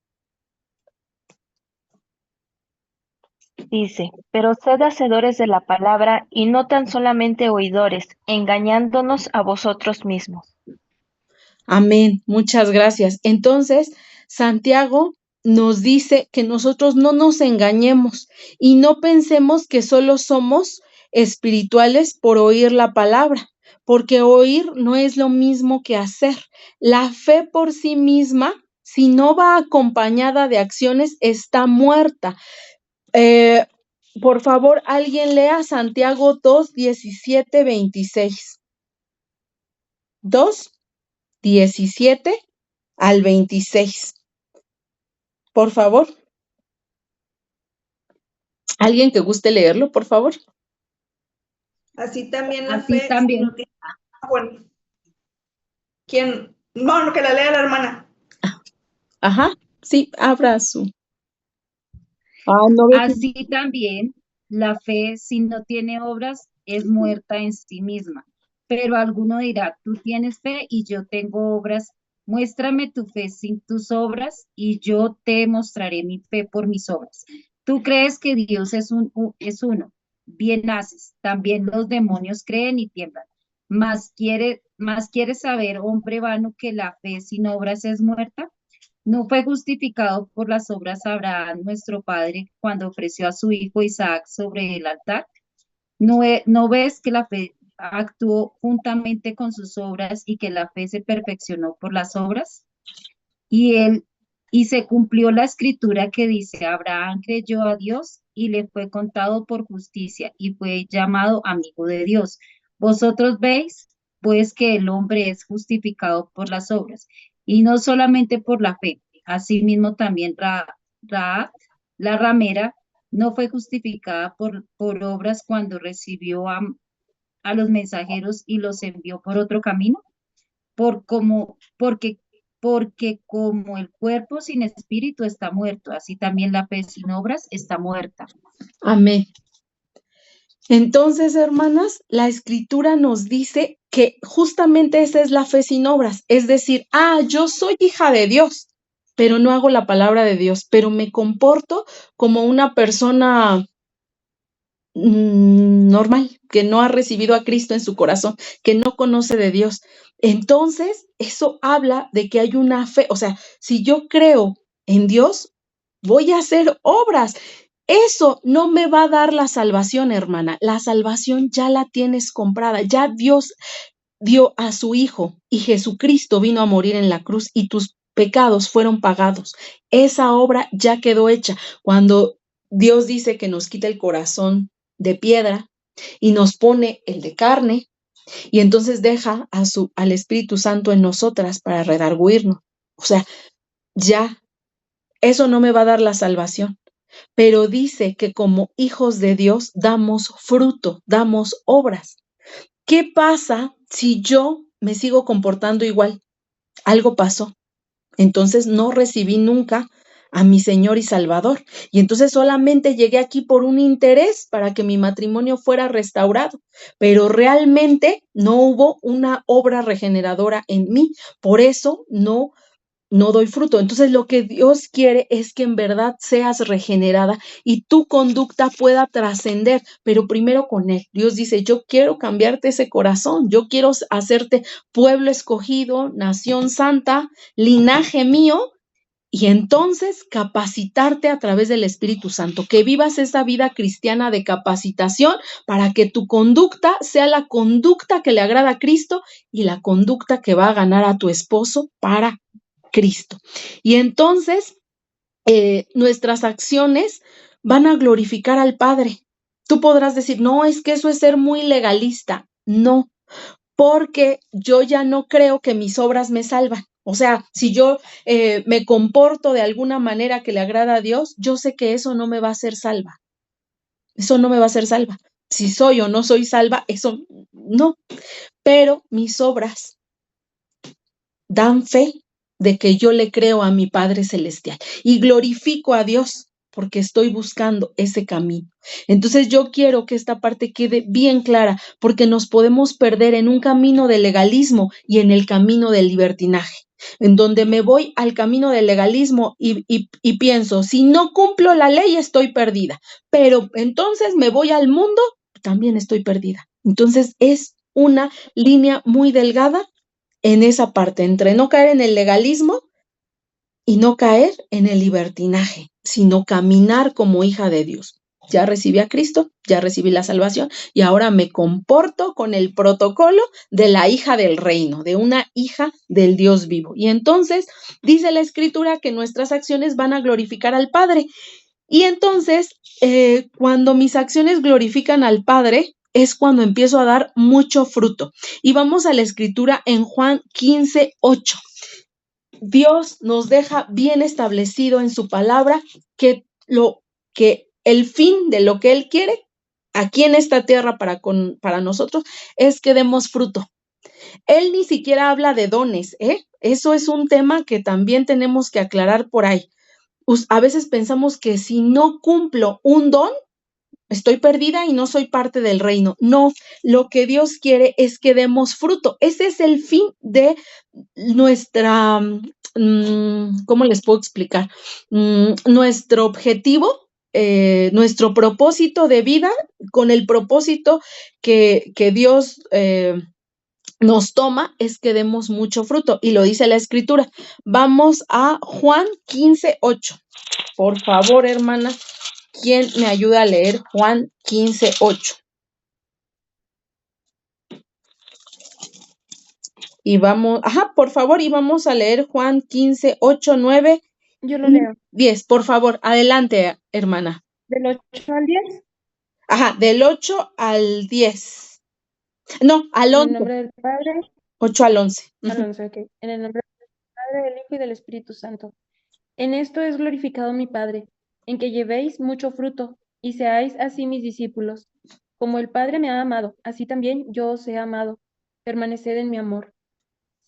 Dice, pero sed hacedores de la palabra y no tan solamente oidores, engañándonos a vosotros mismos. Amén, muchas gracias. Entonces, Santiago nos dice que nosotros no nos engañemos y no pensemos que solo somos espirituales por oír la palabra, porque oír no es lo mismo que hacer. La fe por sí misma, si no va acompañada de acciones, está muerta. Por favor, alguien lea Santiago 2:17-26. 2:17 al 26. Por favor. ¿Alguien que guste leerlo, por favor? Así también la Así fe. también. Bueno. ¿Quién? No, que la lea la hermana. Ajá, sí, abra su. no ves. Así también la fe, si no tiene obras, es muerta en sí misma. Pero alguno dirá, tú tienes fe y yo tengo obras. Muéstrame tu fe sin tus obras y yo te mostraré mi fe por mis obras. Tú crees que Dios es uno. Bien haces. También los demonios creen y tiemblan. Más quieres saber, hombre vano, que la fe sin obras es muerta. ¿No fue justificado por las obras Abraham, nuestro padre, cuando ofreció a su hijo Isaac sobre el altar? ¿No ves que la fe actuó juntamente con sus obras y que la fe se perfeccionó por las obras? Y él, y se cumplió la escritura que dice, Abraham creyó a Dios y le fue contado por justicia y fue llamado amigo de Dios. Vosotros veis, pues, que el hombre es justificado por las obras y no solamente por la fe. Asimismo también Rahab, la ramera, no fue justificada por obras cuando recibió a los mensajeros y los envió por otro camino porque como el cuerpo sin espíritu está muerto, así también la fe sin obras está muerta. Amén. Entonces, hermanas, la escritura nos dice que justamente esa es la fe sin obras, es decir, yo soy hija de Dios, pero no hago la palabra de Dios, pero me comporto como una persona normal, que no ha recibido a Cristo en su corazón, que no conoce de Dios. Entonces, eso habla de que hay una fe, o sea, si yo creo en Dios, voy a hacer obras. Eso no me va a dar la salvación, hermana. La salvación ya la tienes comprada. Ya Dios dio a su Hijo y Jesucristo vino a morir en la cruz y tus pecados fueron pagados. Esa obra ya quedó hecha. Cuando Dios dice que nos quita el corazón de piedra y nos pone el de carne, y entonces deja al Espíritu Santo en nosotras para redarguirnos. O sea, ya, eso no me va a dar la salvación. Pero dice que como hijos de Dios damos fruto, damos obras. ¿Qué pasa si yo me sigo comportando igual? Algo pasó. Entonces no recibí nunca a mi Señor y Salvador. Y entonces solamente llegué aquí por un interés para que mi matrimonio fuera restaurado. Pero realmente no hubo una obra regeneradora en mí. Por eso no doy fruto. Entonces lo que Dios quiere es que en verdad seas regenerada y tu conducta pueda trascender, pero primero con Él. Dios dice, yo quiero cambiarte ese corazón, yo quiero hacerte pueblo escogido, nación santa, linaje mío, y entonces capacitarte a través del Espíritu Santo, que vivas esa vida cristiana de capacitación para que tu conducta sea la conducta que le agrada a Cristo y la conducta que va a ganar a tu esposo para Cristo. Y entonces nuestras acciones van a glorificar al Padre. Tú podrás decir, no, es que eso es ser muy legalista. No, porque yo ya no creo que mis obras me salvan. O sea, si yo me comporto de alguna manera que le agrada a Dios, yo sé que eso no me va a hacer salva. Eso no me va a hacer salva. Si soy o no soy salva, eso no. Pero mis obras dan fe de que yo le creo a mi Padre Celestial y glorifico a Dios porque estoy buscando ese camino. Entonces yo quiero que esta parte quede bien clara porque nos podemos perder en un camino de legalismo y en el camino del libertinaje, en donde me voy al camino del legalismo y pienso, si no cumplo la ley estoy perdida, pero entonces me voy al mundo, también estoy perdida. Entonces es una línea muy delgada en esa parte, entre no caer en el legalismo y no caer en el libertinaje, sino caminar como hija de Dios. Ya recibí a Cristo, ya recibí la salvación y ahora me comporto con el protocolo de la hija del reino, de una hija del Dios vivo. Y entonces dice la Escritura que nuestras acciones van a glorificar al Padre. Y entonces, cuando mis acciones glorifican al Padre, es cuando empiezo a dar mucho fruto. Y vamos a la Escritura en Juan 15:8. Dios nos deja bien establecido en su palabra que el fin de lo que Él quiere aquí en esta tierra para nosotros es que demos fruto. Él ni siquiera habla de dones, Eso es un tema que también tenemos que aclarar por ahí. a veces pensamos que si no cumplo un don, estoy perdida y no soy parte del reino. No, lo que Dios quiere es que demos fruto. Ese es el fin de nuestra, ¿cómo les puedo explicar? Nuestro objetivo, nuestro propósito de vida, con el propósito que Dios nos toma, es que demos mucho fruto. Y lo dice la Escritura. Vamos a Juan 15:8. Por favor, hermana, ¿quién me ayuda a leer Juan 15:8? Y vamos, por favor, y vamos a leer Juan 15:8, 9 Yo lo y leo. 10. Por favor, adelante, hermana. ¿Del 8 al 10? Del 8 al 10. No, al En el 11. nombre del Padre, 8 al 11. al 11, ok. En el nombre del Padre, del Hijo y del Espíritu Santo. En esto es glorificado mi Padre, en que llevéis mucho fruto y seáis así mis discípulos. Como el Padre me ha amado, así también yo os he amado. Permaneced en mi amor.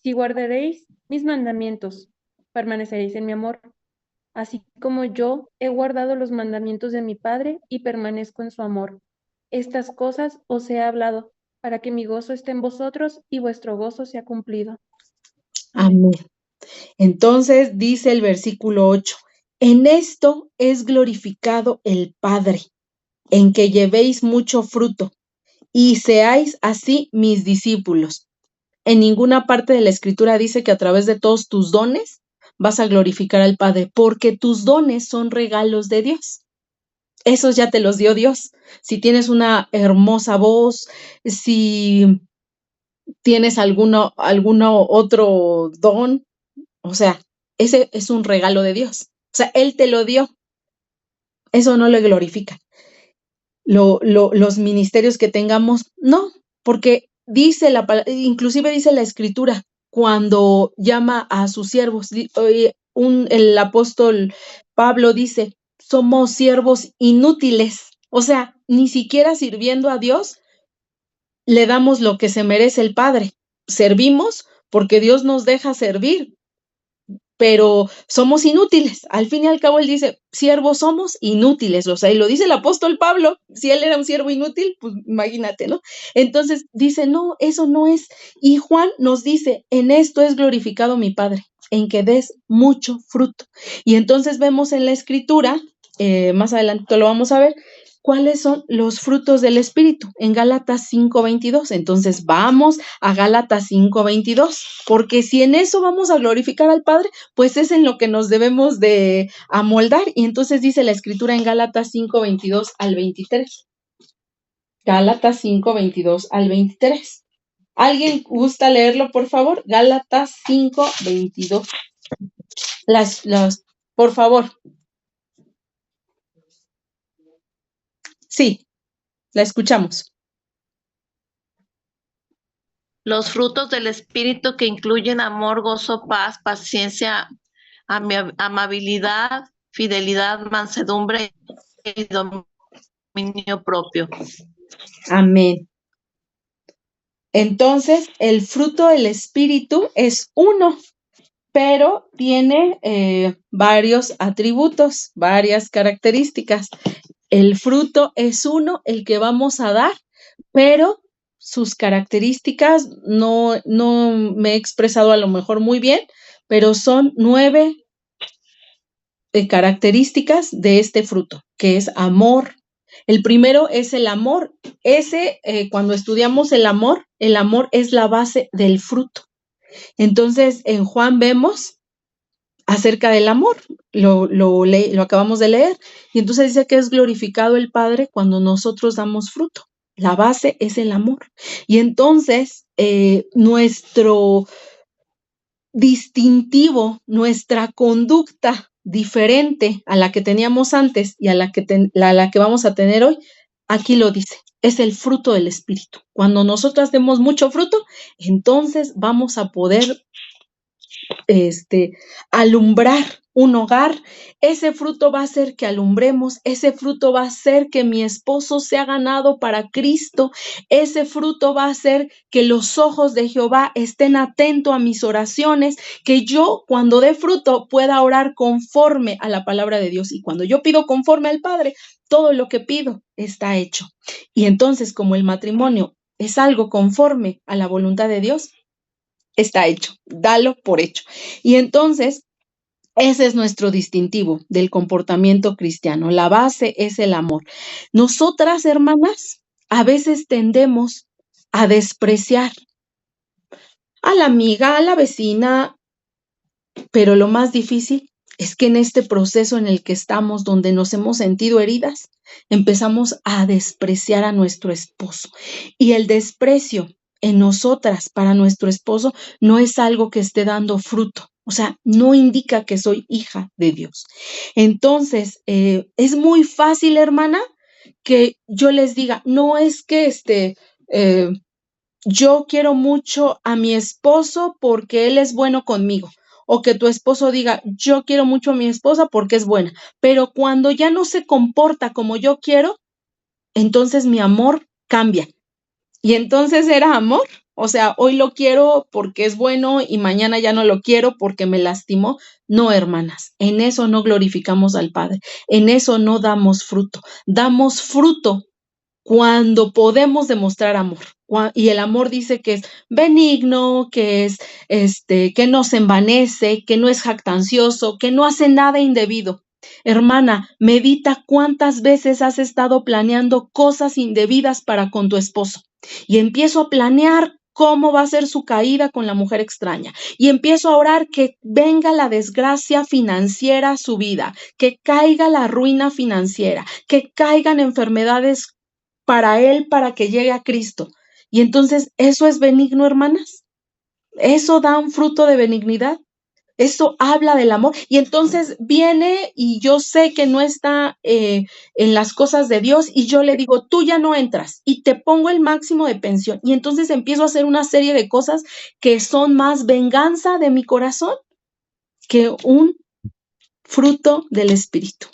Si guardaréis mis mandamientos, permaneceréis en mi amor, así como yo he guardado los mandamientos de mi Padre y permanezco en su amor. Estas cosas os he hablado, para que mi gozo esté en vosotros y vuestro gozo sea cumplido. Amén. Entonces dice el versículo 8, en esto es glorificado el Padre, en que llevéis mucho fruto y seáis así mis discípulos. En ninguna parte de la Escritura dice que a través de todos tus dones vas a glorificar al Padre, porque tus dones son regalos de Dios. Esos ya te los dio Dios. Si tienes una hermosa voz, si tienes alguno otro don, o sea, ese es un regalo de Dios. O sea, Él te lo dio. Eso no le glorifica. Los ministerios que tengamos, no, porque dice inclusive dice la Escritura, cuando llama a sus siervos, el apóstol Pablo dice, somos siervos inútiles, o sea, ni siquiera sirviendo a Dios le damos lo que se merece el Padre. Servimos porque Dios nos deja servir, pero somos inútiles. Al fin y al cabo, él dice, siervos somos inútiles. O sea, y lo dice el apóstol Pablo, si él era un siervo inútil, pues imagínate, ¿no? Entonces dice, no, eso no es. Y Juan nos dice, en esto es glorificado mi Padre, en que des mucho fruto. Y entonces vemos en la Escritura, más adelante lo vamos a ver, cuáles son los frutos del Espíritu en Gálatas 5:22. Entonces vamos a Gálatas 5:22, porque si en eso vamos a glorificar al Padre, pues es en lo que nos debemos de amoldar. Y entonces dice la Escritura en Gálatas 5:22 al 23. Gálatas 5:22 al 23. ¿Alguien gusta leerlo, por favor? Gálatas 5:22. Por favor. Sí, la escuchamos. Los frutos del Espíritu, que incluyen amor, gozo, paz, paciencia, amabilidad, fidelidad, mansedumbre y dominio propio. Amén. Entonces, el fruto del Espíritu es uno, pero tiene varios atributos, varias características. El fruto es uno, el que vamos a dar, pero sus características no me he expresado a lo mejor muy bien, pero son 9 características de este fruto, que es amor. El primero es el amor. Cuando estudiamos el amor es la base del fruto. Entonces, en Juan vemos acerca del amor, lo acabamos de leer, y entonces dice que es glorificado el Padre cuando nosotros damos fruto. La base es el amor. Y entonces, nuestro distintivo, nuestra conducta diferente a la que teníamos antes y a la que vamos a tener hoy, aquí lo dice, es el fruto del Espíritu. Cuando nosotras demos mucho fruto, entonces vamos a poder alumbrar un hogar, ese fruto va a hacer que alumbremos, ese fruto va a hacer que mi esposo sea ganado para Cristo, ese fruto va a hacer que los ojos de Jehová estén atentos a mis oraciones, que yo cuando dé fruto pueda orar conforme a la palabra de Dios. Y cuando yo pido conforme al Padre, todo lo que pido está hecho. Y entonces, como el matrimonio es algo conforme a la voluntad de Dios, está hecho, dalo por hecho. Y entonces, ese es nuestro distintivo del comportamiento cristiano. La base es el amor. Nosotras, hermanas, a veces tendemos a despreciar a la amiga, a la vecina, pero lo más difícil es que en este proceso en el que estamos, donde nos hemos sentido heridas, empezamos a despreciar a nuestro esposo. Y el desprecio en nosotras para nuestro esposo no es algo que esté dando fruto. O sea, no indica que soy hija de Dios. Entonces, es muy fácil, hermana, que yo les diga, no es que yo quiero mucho a mi esposo porque él es bueno conmigo. O que tu esposo diga, yo quiero mucho a mi esposa porque es buena. Pero cuando ya no se comporta como yo quiero, entonces mi amor cambia. Y entonces era amor. O sea, hoy lo quiero porque es bueno y mañana ya no lo quiero porque me lastimó. No, hermanas, en eso no glorificamos al Padre. En eso no damos fruto. Damos fruto cuando podemos demostrar amor. Y el amor dice que es benigno, que es que no se envanece, que no es jactancioso, que no hace nada indebido. Hermana, medita cuántas veces has estado planeando cosas indebidas para con tu esposo. Y empiezo a planear cómo va a ser su caída con la mujer extraña. Y empiezo a orar que venga la desgracia financiera a su vida, que caiga la ruina financiera, que caigan enfermedades para él, para que llegue a Cristo. Y entonces, ¿eso es benigno, hermanas? ¿Eso da un fruto de benignidad? Eso habla del amor. Y entonces viene y yo sé que no está en las cosas de Dios y yo le digo, tú ya no entras y te pongo el máximo de pensión. Y entonces empiezo a hacer una serie de cosas que son más venganza de mi corazón que un fruto del Espíritu.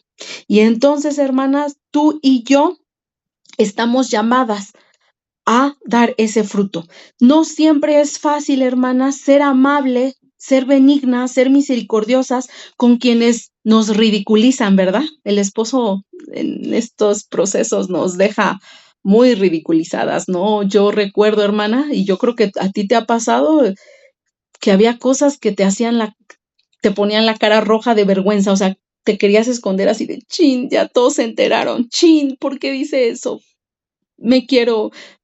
Y entonces, hermanas, tú y yo estamos llamadas a dar ese fruto. No siempre es fácil, hermanas, ser amable, ser benigna, ser misericordiosas con quienes nos ridiculizan, ¿verdad? El esposo en estos procesos nos deja muy ridiculizadas, ¿no? Yo recuerdo, hermana, y yo creo que a ti te ha pasado que había cosas que te ponían la cara roja de vergüenza, o sea, te querías esconder así de, chin, ya todos se enteraron, chin, ¿por qué dice eso?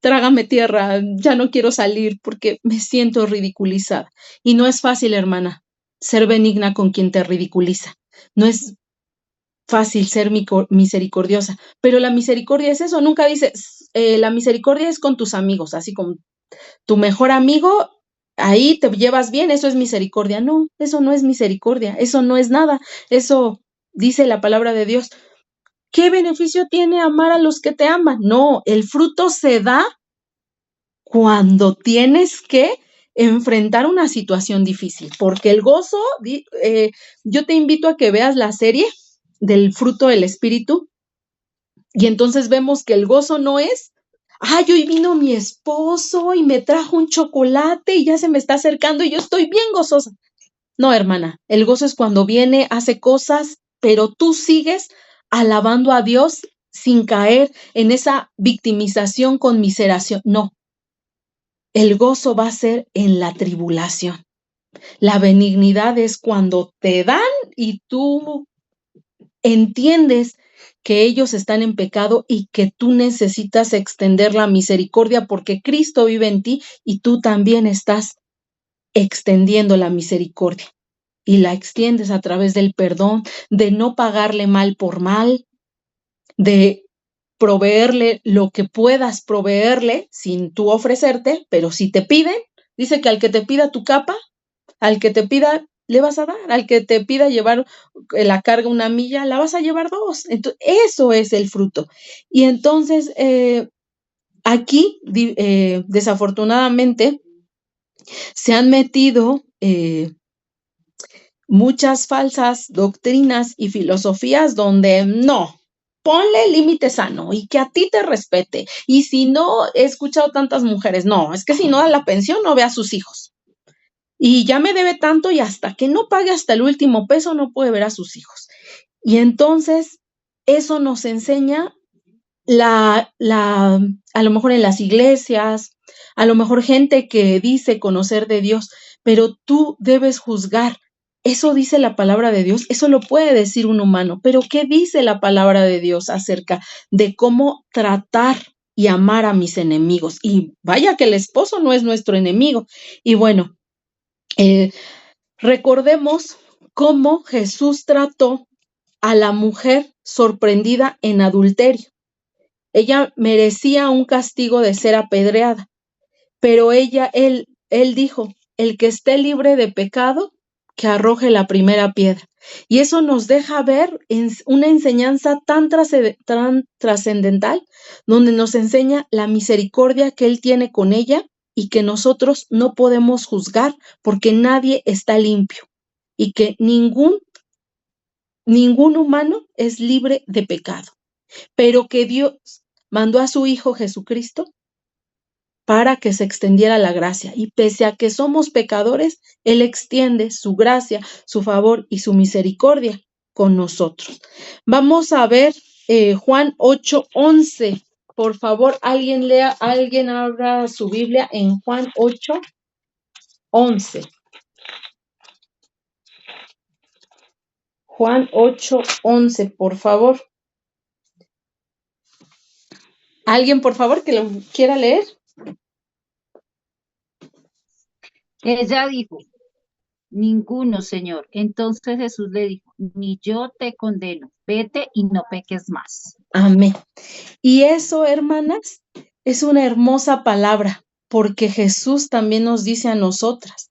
Trágame tierra, ya no quiero salir porque me siento ridiculizada. Y no es fácil, hermana, ser benigna con quien te ridiculiza. No es fácil ser misericordiosa, pero la misericordia es eso. Nunca dices, la misericordia es con tus amigos, así como tu mejor amigo, ahí te llevas bien, eso es misericordia. No, eso no es misericordia, eso no es nada. Eso dice la palabra de Dios. ¿Qué beneficio tiene amar a los que te aman? No, el fruto se da cuando tienes que enfrentar una situación difícil, porque el gozo, yo te invito a que veas la serie del fruto del Espíritu y entonces vemos que el gozo no es, hoy vino mi esposo y me trajo un chocolate y ya se me está acercando y yo estoy bien gozosa. No, hermana, el gozo es cuando viene, hace cosas, pero tú sigues alabando a Dios sin caer en esa victimización, conmiseración. No, el gozo va a ser en la tribulación. La benignidad es cuando te dan y tú entiendes que ellos están en pecado y que tú necesitas extender la misericordia porque Cristo vive en ti y tú también estás extendiendo la misericordia. Y la extiendes a través del perdón, de no pagarle mal por mal, de proveerle lo que puedas proveerle sin tú ofrecerte, pero si te piden, dice que al que te pida tu capa, al que te pida le vas a dar, al que te pida llevar la carga 1 milla, la vas a llevar 2. Entonces, eso es el fruto. Y entonces, aquí, desafortunadamente, se han metido muchas falsas doctrinas y filosofías donde no, ponle límite sano y que a ti te respete. Y si no, he escuchado tantas mujeres, no, es que si no da la pensión no ve a sus hijos. Y ya me debe tanto y hasta que no pague hasta el último peso no puede ver a sus hijos. Y entonces eso nos enseña a lo mejor en las iglesias, a lo mejor gente que dice conocer de Dios, pero tú debes juzgar. Eso dice la palabra de Dios, eso lo puede decir un humano, pero ¿qué dice la palabra de Dios acerca de cómo tratar y amar a mis enemigos? Y vaya que el esposo no es nuestro enemigo. Y bueno, recordemos cómo Jesús trató a la mujer sorprendida en adulterio. Ella merecía un castigo de ser apedreada, pero él dijo, el que esté libre de pecado, que arroje la primera piedra. Y eso nos deja ver una enseñanza tan trascendental, donde nos enseña la misericordia que Él tiene con ella y que nosotros no podemos juzgar porque nadie está limpio y que ningún humano es libre de pecado, pero que Dios mandó a su Hijo Jesucristo para que se extendiera la gracia. Y pese a que somos pecadores, Él extiende su gracia, su favor y su misericordia con nosotros. Vamos a ver Juan 8:11. Por favor, alguien abra su Biblia en Juan 8:11. Juan 8:11, por favor. ¿Alguien, por favor, que lo quiera leer? Ella dijo, ninguno, Señor. Entonces Jesús le dijo, ni yo te condeno, vete y no peques más. Amén. Y eso, hermanas, es una hermosa palabra, porque Jesús también nos dice a nosotras,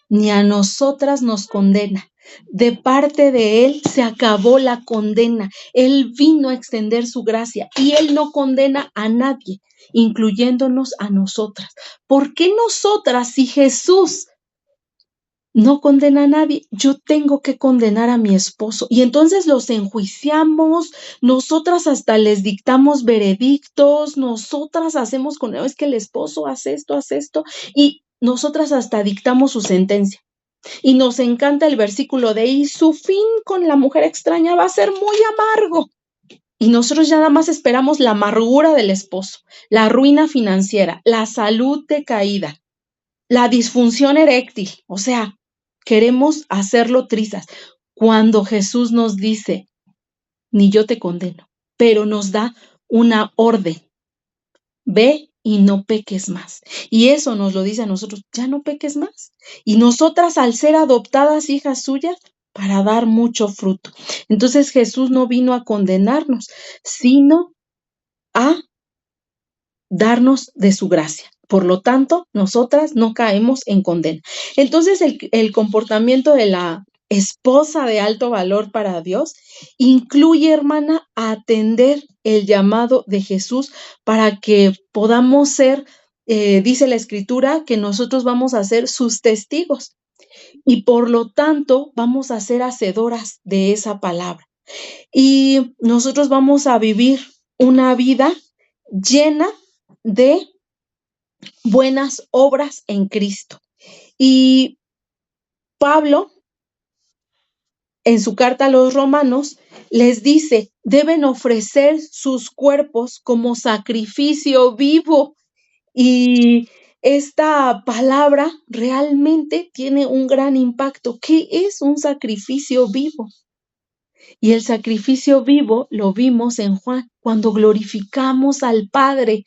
ni a nosotras nos condena. De parte de Él se acabó la condena. Él vino a extender su gracia y Él no condena a nadie, incluyéndonos a nosotras. ¿Por qué nosotras, si Jesús no condena a nadie, yo tengo que condenar a mi esposo? Y entonces los enjuiciamos, nosotras hasta les dictamos veredictos, nosotras hacemos con él, es que el esposo hace esto, y nosotras hasta dictamos su sentencia. Y nos encanta el versículo de, y su fin con la mujer extraña va a ser muy amargo. Y nosotros ya nada más esperamos la amargura del esposo, la ruina financiera, la salud decaída, la disfunción eréctil, o sea, queremos hacerlo trizas. Cuando Jesús nos dice, ni yo te condeno, pero nos da una orden, ve y no peques más. Y eso nos lo dice a nosotros, ya no peques más. Y nosotras, al ser adoptadas hijas suyas, para dar mucho fruto. Entonces Jesús no vino a condenarnos, sino a darnos de su gracia. Por lo tanto, nosotras no caemos en condena. Entonces, el comportamiento de la esposa de alto valor para Dios incluye, hermana, atender el llamado de Jesús para que podamos ser, dice la Escritura, que nosotros vamos a ser sus testigos y por lo tanto vamos a ser hacedoras de esa palabra. Y nosotros vamos a vivir una vida llena de buenas obras en Cristo. Y Pablo, en su carta a los romanos, les dice, deben ofrecer sus cuerpos como sacrificio vivo. Y esta palabra realmente tiene un gran impacto. ¿Qué es un sacrificio vivo? Y el sacrificio vivo lo vimos en Juan, cuando glorificamos al Padre,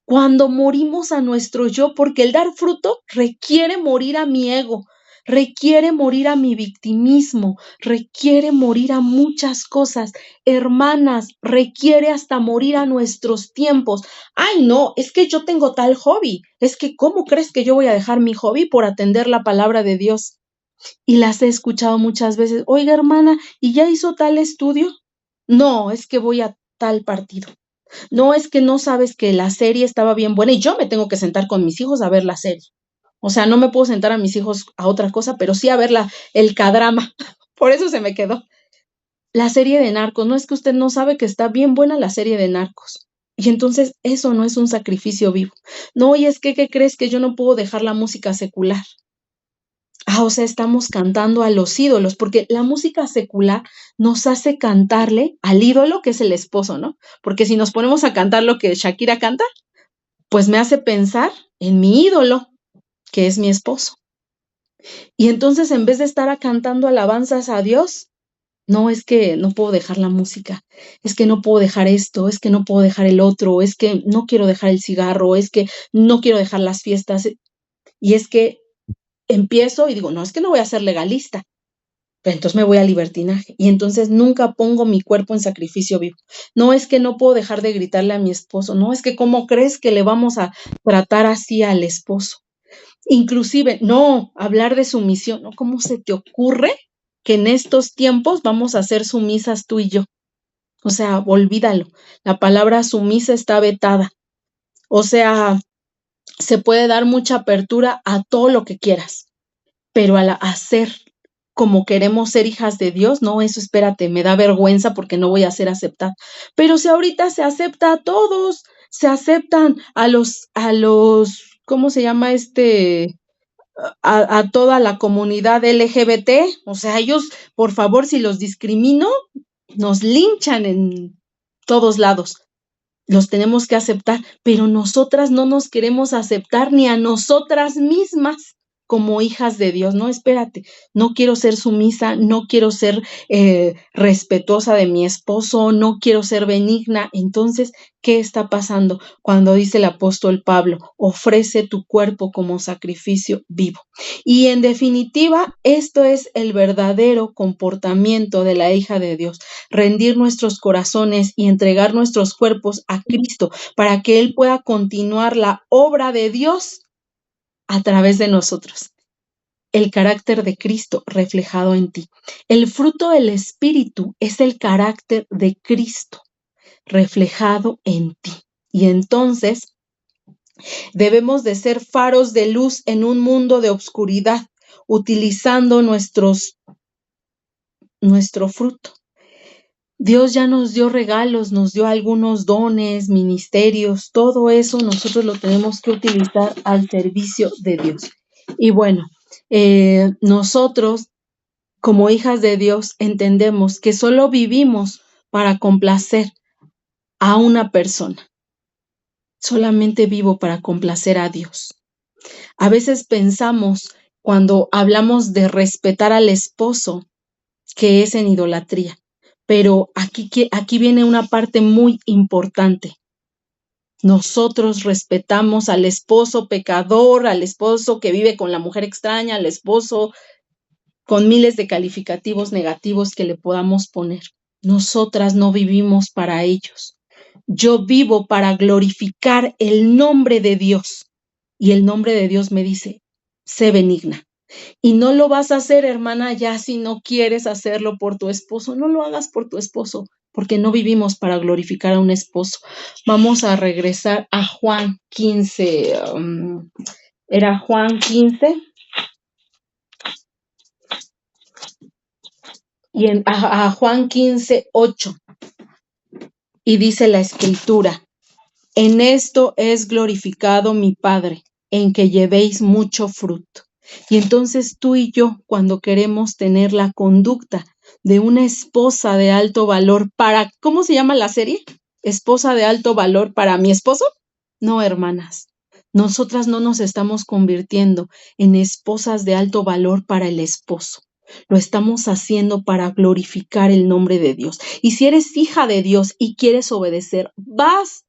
cuando morimos a nuestro yo, porque el dar fruto requiere morir a mi ego, requiere morir a mi victimismo, requiere morir a muchas cosas. Hermanas, requiere hasta morir a nuestros tiempos. Ay, no, es que yo tengo tal hobby. Es que, ¿cómo crees que yo voy a dejar mi hobby por atender la palabra de Dios? Y las he escuchado muchas veces, oiga, hermana, ¿y ya hizo tal estudio? No, es que voy a tal partido. No, es que no sabes que la serie estaba bien buena y yo me tengo que sentar con mis hijos a ver la serie. O sea, no me puedo sentar a mis hijos a otra cosa, pero sí a ver el K-drama. por eso se me quedó. La serie de Narcos, no es que usted no sabe que está bien buena la serie de Narcos. Y entonces eso no es un sacrificio vivo. No, y es que, ¿qué crees? Que yo no puedo dejar la música secular. O sea, estamos cantando a los ídolos, porque la música secular nos hace cantarle al ídolo que es el esposo, ¿no? Porque si nos ponemos a cantar lo que Shakira canta, pues me hace pensar en mi ídolo, que es mi esposo. Y entonces en vez de estar cantando alabanzas a Dios, no, es que no puedo dejar la música, es que no puedo dejar esto, es que no puedo dejar el otro, es que no quiero dejar el cigarro, es que no quiero dejar las fiestas. Y es que empiezo y digo, no, es que no voy a ser legalista, pero entonces me voy al libertinaje. Y entonces nunca pongo mi cuerpo en sacrificio vivo. No, es que no puedo dejar de gritarle a mi esposo. No, es que ¿cómo crees que le vamos a tratar así al esposo? Inclusive, no, hablar de sumisión, ¿no? ¿Cómo se te ocurre que en estos tiempos vamos a ser sumisas tú y yo? O sea, olvídalo. La palabra sumisa está vetada. O sea, se puede dar mucha apertura a todo lo que quieras, pero al hacer como queremos ser hijas de Dios, no, eso espérate, me da vergüenza porque no voy a ser aceptada. Pero si ahorita se acepta a todos, se aceptan a los, ¿cómo se llama a toda la comunidad LGBT? O sea, ellos, por favor, si los discrimino, nos linchan en todos lados. Los tenemos que aceptar, pero nosotras no nos queremos aceptar ni a nosotras mismas como hijas de Dios. No, espérate, no quiero ser sumisa, no quiero ser respetuosa de mi esposo, no quiero ser benigna. Entonces, ¿qué está pasando cuando dice el apóstol Pablo? Ofrece tu cuerpo como sacrificio vivo. Y en definitiva, esto es el verdadero comportamiento de la hija de Dios: rendir nuestros corazones y entregar nuestros cuerpos a Cristo para que Él pueda continuar la obra de Dios a través de nosotros. El carácter de Cristo reflejado en ti. El fruto del Espíritu es el carácter de Cristo reflejado en ti. Y entonces debemos de ser faros de luz en un mundo de oscuridad, utilizando nuestro fruto. Dios ya nos dio regalos, nos dio algunos dones, ministerios, todo eso nosotros lo tenemos que utilizar al servicio de Dios. Y bueno, nosotros como hijas de Dios entendemos que solo vivimos para complacer a una persona. Solamente vivo para complacer a Dios. A veces pensamos, cuando hablamos de respetar al esposo, que es en idolatría. Pero aquí viene una parte muy importante. Nosotros respetamos al esposo pecador, al esposo que vive con la mujer extraña, al esposo con miles de calificativos negativos que le podamos poner. Nosotras no vivimos para ellos. Yo vivo para glorificar el nombre de Dios. Y el nombre de Dios me dice, sé benigna. Y no lo vas a hacer, hermana, ya si no quieres hacerlo por tu esposo, no lo hagas por tu esposo, porque no vivimos para glorificar a un esposo. Vamos a regresar a Juan 15. Era Juan 15. Y a Juan 15, 8. Y dice la Escritura: en esto es glorificado mi Padre, en que llevéis mucho fruto. Y entonces tú y yo, cuando queremos tener la conducta de una esposa de alto valor para, ¿cómo se llama la serie? ¿Esposa de alto valor para mi esposo? No, hermanas, nosotras no nos estamos convirtiendo en esposas de alto valor para el esposo. Lo estamos haciendo para glorificar el nombre de Dios. Y si eres hija de Dios y quieres obedecer, vas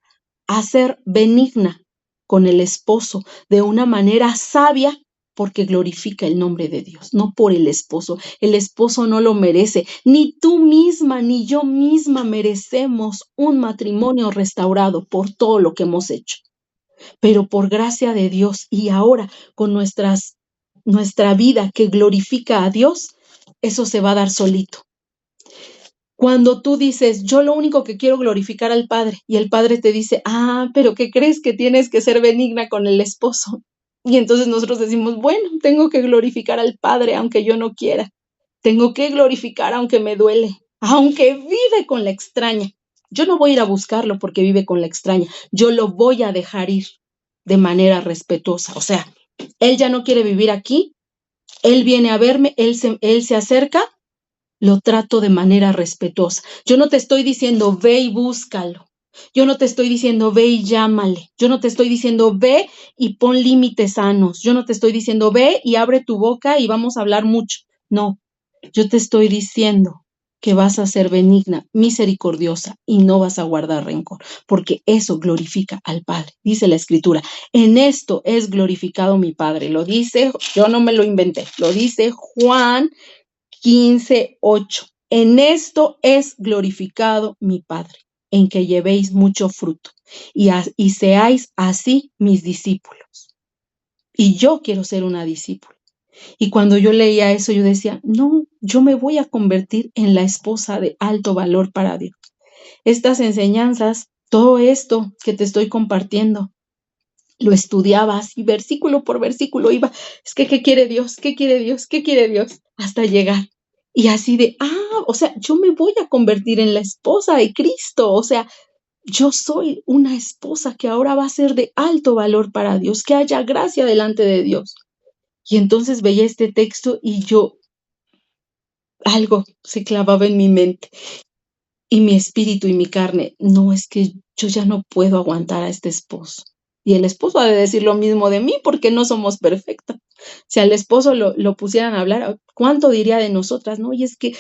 a ser benigna con el esposo de una manera sabia, porque glorifica el nombre de Dios, no por el esposo. El esposo no lo merece, ni tú misma ni yo misma merecemos un matrimonio restaurado por todo lo que hemos hecho. Pero por gracia de Dios y ahora con nuestra vida que glorifica a Dios, eso se va a dar solito. Cuando tú dices, yo lo único que quiero glorificar al Padre, y el Padre te dice, pero ¿qué crees? Que tienes que ser benigna con el esposo. Y entonces nosotros decimos, bueno, tengo que glorificar al Padre aunque yo no quiera. Tengo que glorificar aunque me duele, aunque vive con la extraña. Yo no voy a ir a buscarlo porque vive con la extraña. Yo lo voy a dejar ir de manera respetuosa. O sea, él ya no quiere vivir aquí. Él viene a verme, él se acerca, lo trato de manera respetuosa. Yo no te estoy diciendo ve y búscalo. Yo no te estoy diciendo ve y llámale. Yo no te estoy diciendo ve y pon límites sanos. Yo no te estoy diciendo ve y abre tu boca y vamos a hablar mucho. No, yo te estoy diciendo que vas a ser benigna, misericordiosa y no vas a guardar rencor, porque eso glorifica al Padre. Dice la Escritura, en esto es glorificado mi Padre. Lo dice, yo no me lo inventé, lo dice Juan 15:8. En esto es glorificado mi Padre, en que llevéis mucho fruto y seáis así mis discípulos. Y yo quiero ser una discípula. Y cuando yo leía eso, yo decía, no, yo me voy a convertir en la esposa de alto valor para Dios. Estas enseñanzas, todo esto que te estoy compartiendo, lo estudiaba así, versículo por versículo, iba, es que, ¿qué quiere Dios? ¿Qué quiere Dios? ¿Qué quiere Dios? Hasta llegar. Y así de, o sea, yo me voy a convertir en la esposa de Cristo. O sea, yo soy una esposa que ahora va a ser de alto valor para Dios, que haya gracia delante de Dios. Y entonces veía este texto y algo se clavaba en mi mente y mi espíritu y mi carne. No, es que yo ya no puedo aguantar a este esposo. Y el esposo ha de decir lo mismo de mí porque no somos perfectos. Si al esposo lo pusieran a hablar, ¿cuánto diría de nosotras? No, y es que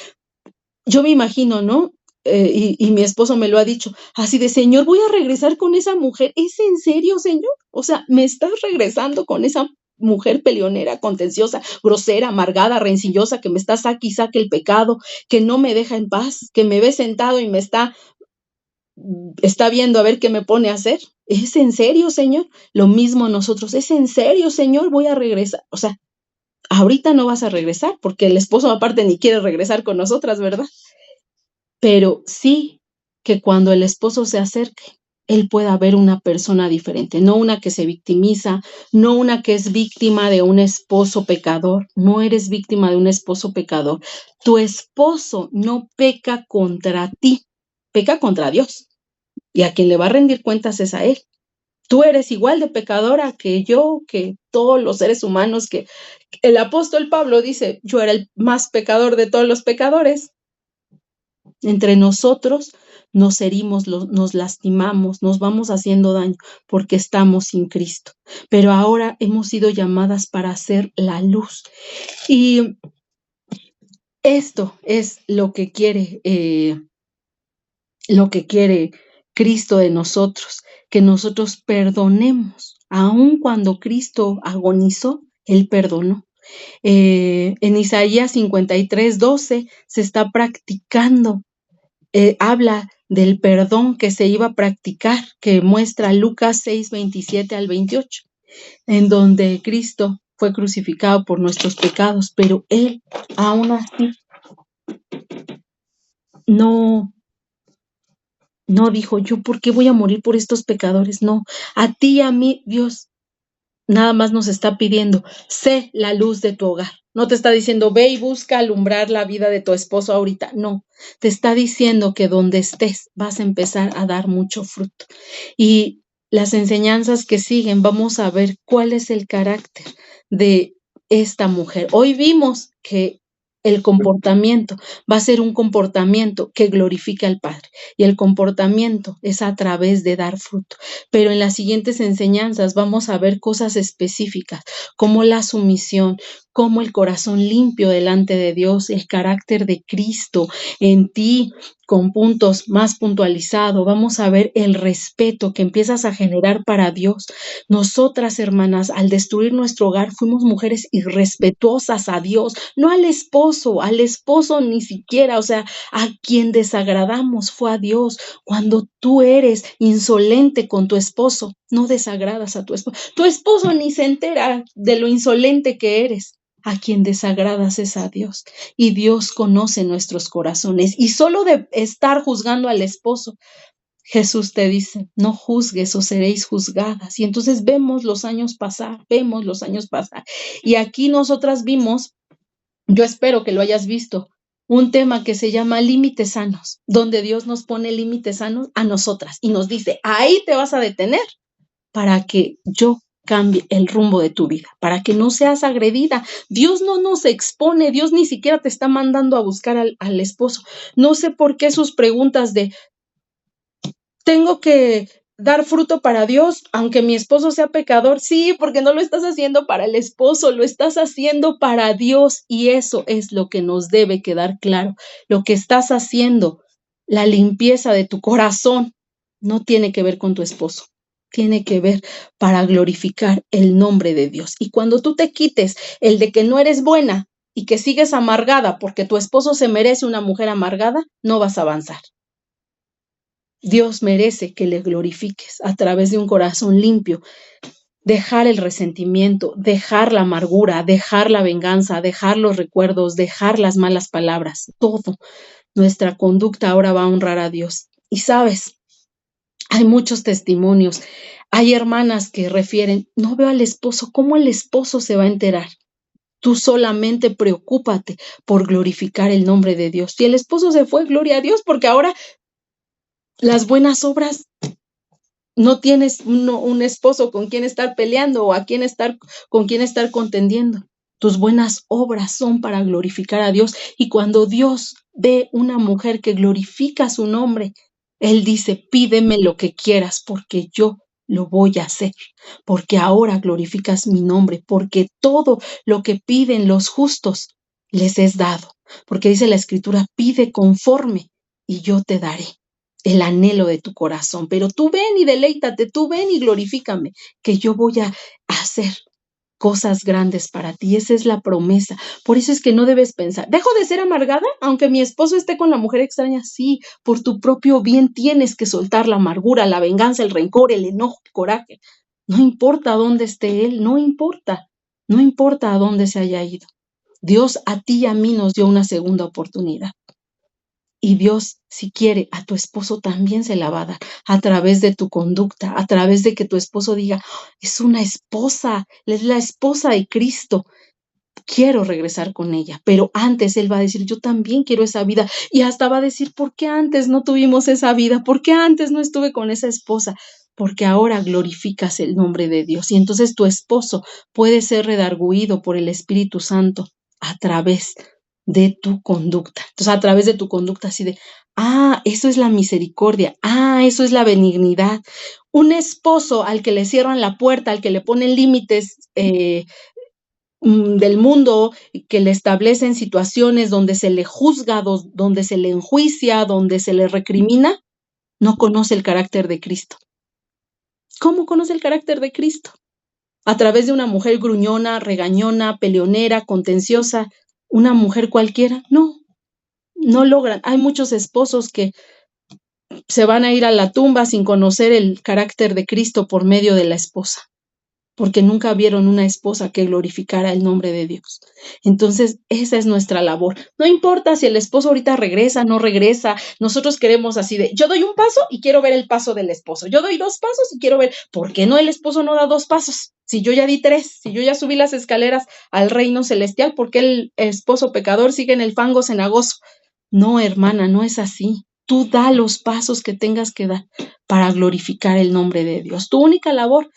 yo me imagino, ¿no? Y mi esposo me lo ha dicho, así de, Señor, voy a regresar con esa mujer. ¿Es en serio, Señor? O sea, ¿me estás regresando con esa mujer peleonera, contenciosa, grosera, amargada, rencillosa, que me está saque y saque el pecado, que no me deja en paz, que me ve sentado y me está viendo a ver qué me pone a hacer? ¿Es en serio, Señor? Lo mismo nosotros, ¿es en serio, Señor? Voy a regresar. O sea, ahorita no vas a regresar porque el esposo aparte ni quiere regresar con nosotras, ¿verdad? Pero sí que cuando el esposo se acerque, él pueda ver una persona diferente, no una que se victimiza, no una que es víctima de un esposo pecador. No eres víctima de un esposo pecador. Tu esposo no peca contra ti, peca contra Dios. Y a quien le va a rendir cuentas es a él. Tú eres igual de pecadora que yo, que todos los seres humanos, que el apóstol Pablo dice, yo era el más pecador de todos los pecadores. Entre nosotros nos herimos, nos lastimamos, nos vamos haciendo daño porque estamos sin Cristo. Pero ahora hemos sido llamadas para hacer la luz. Y esto es lo que quiere Cristo de nosotros, que nosotros perdonemos. Aun cuando Cristo agonizó, Él perdonó. En Isaías 53:12 se está practicando. Habla del perdón que se iba a practicar, que muestra Lucas 6:27-28, en donde Cristo fue crucificado por nuestros pecados, pero Él aún así no dijo, yo, ¿por qué voy a morir por estos pecadores? No, a ti y a mí, Dios nada más nos está pidiendo, sé la luz de tu hogar. No te está diciendo, ve y busca alumbrar la vida de tu esposo ahorita. No, te está diciendo que donde estés vas a empezar a dar mucho fruto. Y las enseñanzas que siguen, vamos a ver cuál es el carácter de esta mujer. Hoy vimos que el comportamiento va a ser un comportamiento que glorifique al Padre, y el comportamiento es a través de dar fruto. Pero en las siguientes enseñanzas vamos a ver cosas específicas, como la sumisión, como el corazón limpio delante de Dios, el carácter de Cristo en ti, con puntos más puntualizados. Vamos a ver el respeto que empiezas a generar para Dios. Nosotras, hermanas, al destruir nuestro hogar, fuimos mujeres irrespetuosas a Dios, no al esposo ni siquiera, o sea, a quien desagradamos fue a Dios. Cuando tú eres insolente con tu esposo, no desagradas a tu esposo. Tu esposo ni se entera de lo insolente que eres. A quien desagradas es a Dios, y Dios conoce nuestros corazones. Y solo de estar juzgando al esposo, Jesús te dice, no juzgues o seréis juzgadas. Y entonces vemos los años pasar. Y aquí nosotras vimos Yo espero que lo hayas visto. Un tema que se llama límites sanos, donde Dios nos pone límites sanos a nosotras y nos dice, ahí te vas a detener para que yo cambie el rumbo de tu vida, para que no seas agredida. Dios no nos expone, Dios ni siquiera te está mandando a buscar al esposo. No sé por qué sus preguntas de, tengo que dar fruto para Dios, aunque mi esposo sea pecador. Sí, porque no lo estás haciendo para el esposo, lo estás haciendo para Dios, y eso es lo que nos debe quedar claro. Lo que estás haciendo, la limpieza de tu corazón, no tiene que ver con tu esposo, tiene que ver para glorificar el nombre de Dios. Y cuando tú te quites el de que no eres buena y que sigues amargada porque tu esposo se merece una mujer amargada, no vas a avanzar. Dios merece que le glorifiques a través de un corazón limpio, dejar el resentimiento, dejar la amargura, dejar la venganza, dejar los recuerdos, dejar las malas palabras, todo. Nuestra conducta ahora va a honrar a Dios. Y sabes, hay muchos testimonios. Hay hermanas que refieren, no veo al esposo, ¿cómo el esposo se va a enterar? Tú solamente preocúpate por glorificar el nombre de Dios. Si el esposo se fue, gloria a Dios, porque ahora las buenas obras no tienes un esposo con quien estar peleando o con quien estar contendiendo. Tus buenas obras son para glorificar a Dios. Y cuando Dios ve una mujer que glorifica su nombre, Él dice, pídeme lo que quieras porque yo lo voy a hacer. Porque ahora glorificas mi nombre. Porque todo lo que piden los justos les es dado. Porque dice la Escritura, pide conforme y yo te daré el anhelo de tu corazón. Pero tú ven y deleítate, tú ven y glorifícame, que yo voy a hacer cosas grandes para ti. Esa es la promesa. Por eso es que no debes pensar, ¿dejo de ser amargada aunque mi esposo esté con la mujer extraña? Sí, por tu propio bien tienes que soltar la amargura, la venganza, el rencor, el enojo, el coraje. No importa dónde esté él, no importa a dónde se haya ido. Dios a ti y a mí nos dio una segunda oportunidad. Y Dios, si quiere, a tu esposo también se la va a dar a través de tu conducta, a través de que tu esposo diga, es una esposa, es la esposa de Cristo, quiero regresar con ella. Pero antes él va a decir, yo también quiero esa vida. Y hasta va a decir, ¿por qué antes no tuvimos esa vida? ¿Por qué antes no estuve con esa esposa? Porque ahora glorificas el nombre de Dios. Y entonces tu esposo puede ser redarguido por el Espíritu Santo a través de tu conducta. Entonces, a través de tu conducta así de, eso es la misericordia, eso es la benignidad. Un esposo al que le cierran la puerta, al que le ponen límites del mundo, que le establecen situaciones donde se le juzga, donde se le enjuicia, donde se le recrimina, no conoce el carácter de Cristo. ¿Cómo conoce el carácter de Cristo? A través de una mujer gruñona, regañona, peleonera, contenciosa, una mujer cualquiera. No logran. Hay muchos esposos que se van a ir a la tumba sin conocer el carácter de Cristo por medio de la esposa, porque nunca vieron una esposa que glorificara el nombre de Dios. Entonces, esa es nuestra labor. No importa si el esposo ahorita regresa, no regresa. Nosotros queremos así de, yo doy un paso y quiero ver el paso del esposo. Yo doy 2 pasos y quiero ver, ¿por qué no el esposo no da 2 pasos? Si yo ya di 3, si yo ya subí las escaleras al reino celestial, ¿por qué el esposo pecador sigue en el fango cenagoso? No, hermana, no es así. Tú da los pasos que tengas que dar para glorificar el nombre de Dios. Tu única labor,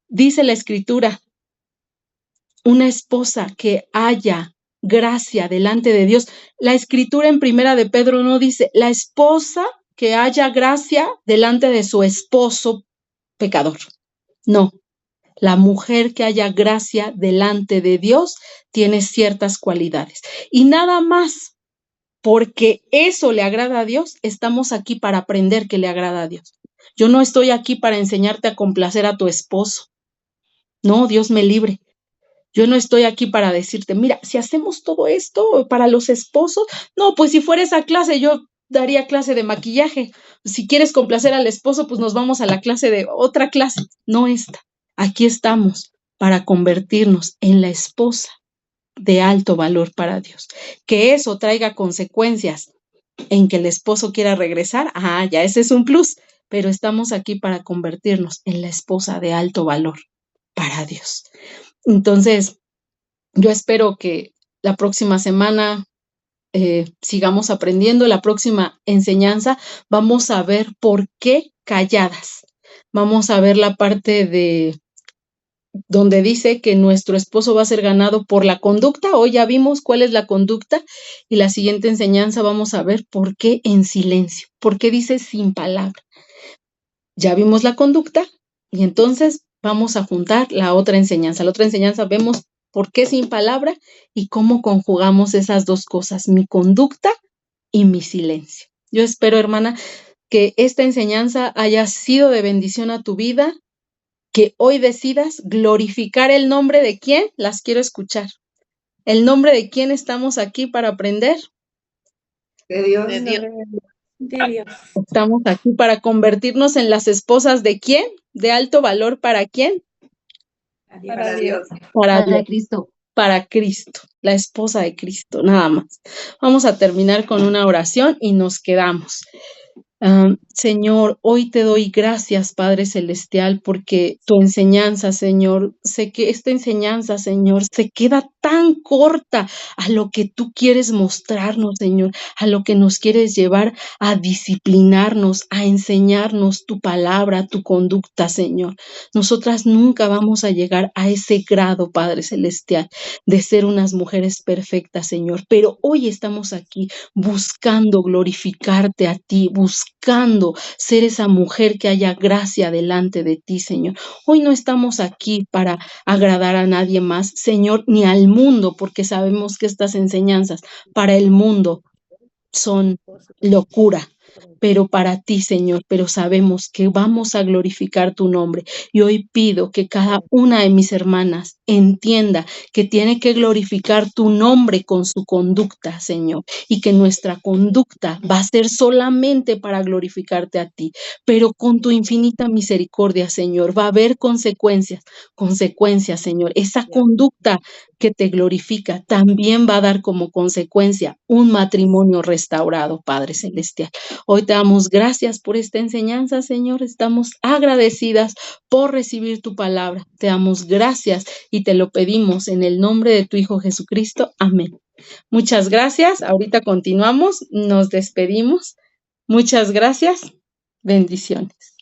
dice la Escritura, una esposa que haya gracia delante de Dios. La Escritura en Primera de Pedro no dice, la esposa que haya gracia delante de su esposo pecador. No, la mujer que haya gracia delante de Dios tiene ciertas cualidades. Y nada más. Porque eso le agrada a Dios, estamos aquí para aprender que le agrada a Dios. Yo no estoy aquí para enseñarte a complacer a tu esposo. No, Dios me libre. Yo no estoy aquí para decirte, mira, si hacemos todo esto para los esposos, no, pues si fuera esa clase, yo daría clase de maquillaje. Si quieres complacer al esposo, pues nos vamos a la clase de otra clase, no esta. Aquí estamos para convertirnos en la esposa de alto valor para Dios. Que eso traiga consecuencias en que el esposo quiera regresar, ya ese es un plus, pero estamos aquí para convertirnos en la esposa de alto valor para Dios. Entonces, yo espero que la próxima semana sigamos aprendiendo. La próxima enseñanza vamos a ver por qué calladas. Vamos a ver la parte de donde dice que nuestro esposo va a ser ganado por la conducta. Hoy ya vimos cuál es la conducta y la siguiente enseñanza vamos a ver por qué en silencio, por qué dice sin palabra. Ya vimos la conducta y entonces vamos a juntar la otra enseñanza. La otra enseñanza vemos por qué sin palabra y cómo conjugamos esas dos cosas, mi conducta y mi silencio. Yo espero, hermana, que esta enseñanza haya sido de bendición a tu vida, que hoy decidas glorificar el nombre de quién. Las quiero escuchar. ¿El nombre de quién estamos aquí para aprender? De Dios. De Dios. De Dios. Estamos aquí para convertirnos en las esposas de quién, de alto valor para quién, Para Dios. para Dios, Para Cristo. para Cristo, la esposa de Cristo, nada más. Vamos a terminar con una oración y nos quedamos. Señor, hoy te doy gracias, Padre Celestial, porque tu enseñanza, Señor, sé que esta enseñanza, Señor, se queda tan corta a lo que tú quieres mostrarnos, Señor, a lo que nos quieres llevar a disciplinarnos, a enseñarnos tu palabra, tu conducta, Señor. Nosotras nunca vamos a llegar a ese grado, Padre Celestial, de ser unas mujeres perfectas, Señor, pero hoy estamos aquí buscando glorificarte a ti, buscando ser esa mujer que haya gracia delante de ti, Señor. Hoy no estamos aquí para agradar a nadie más, Señor, ni al mundo, porque sabemos que estas enseñanzas para el mundo son locura, pero para ti, Señor, pero sabemos que vamos a glorificar tu nombre. Y hoy pido que cada una de mis hermanas entienda que tiene que glorificar tu nombre con su conducta, Señor, y que nuestra conducta va a ser solamente para glorificarte a ti, pero con tu infinita misericordia, Señor, va a haber consecuencias, Señor. Esa conducta que te glorifica también va a dar como consecuencia un matrimonio restaurado, Padre Celestial. Hoy te damos gracias por esta enseñanza, Señor. Estamos agradecidas por recibir tu palabra. Te damos gracias y te lo pedimos en el nombre de tu Hijo Jesucristo. Amén. Muchas gracias. Ahorita continuamos. Nos despedimos. Muchas gracias. Bendiciones.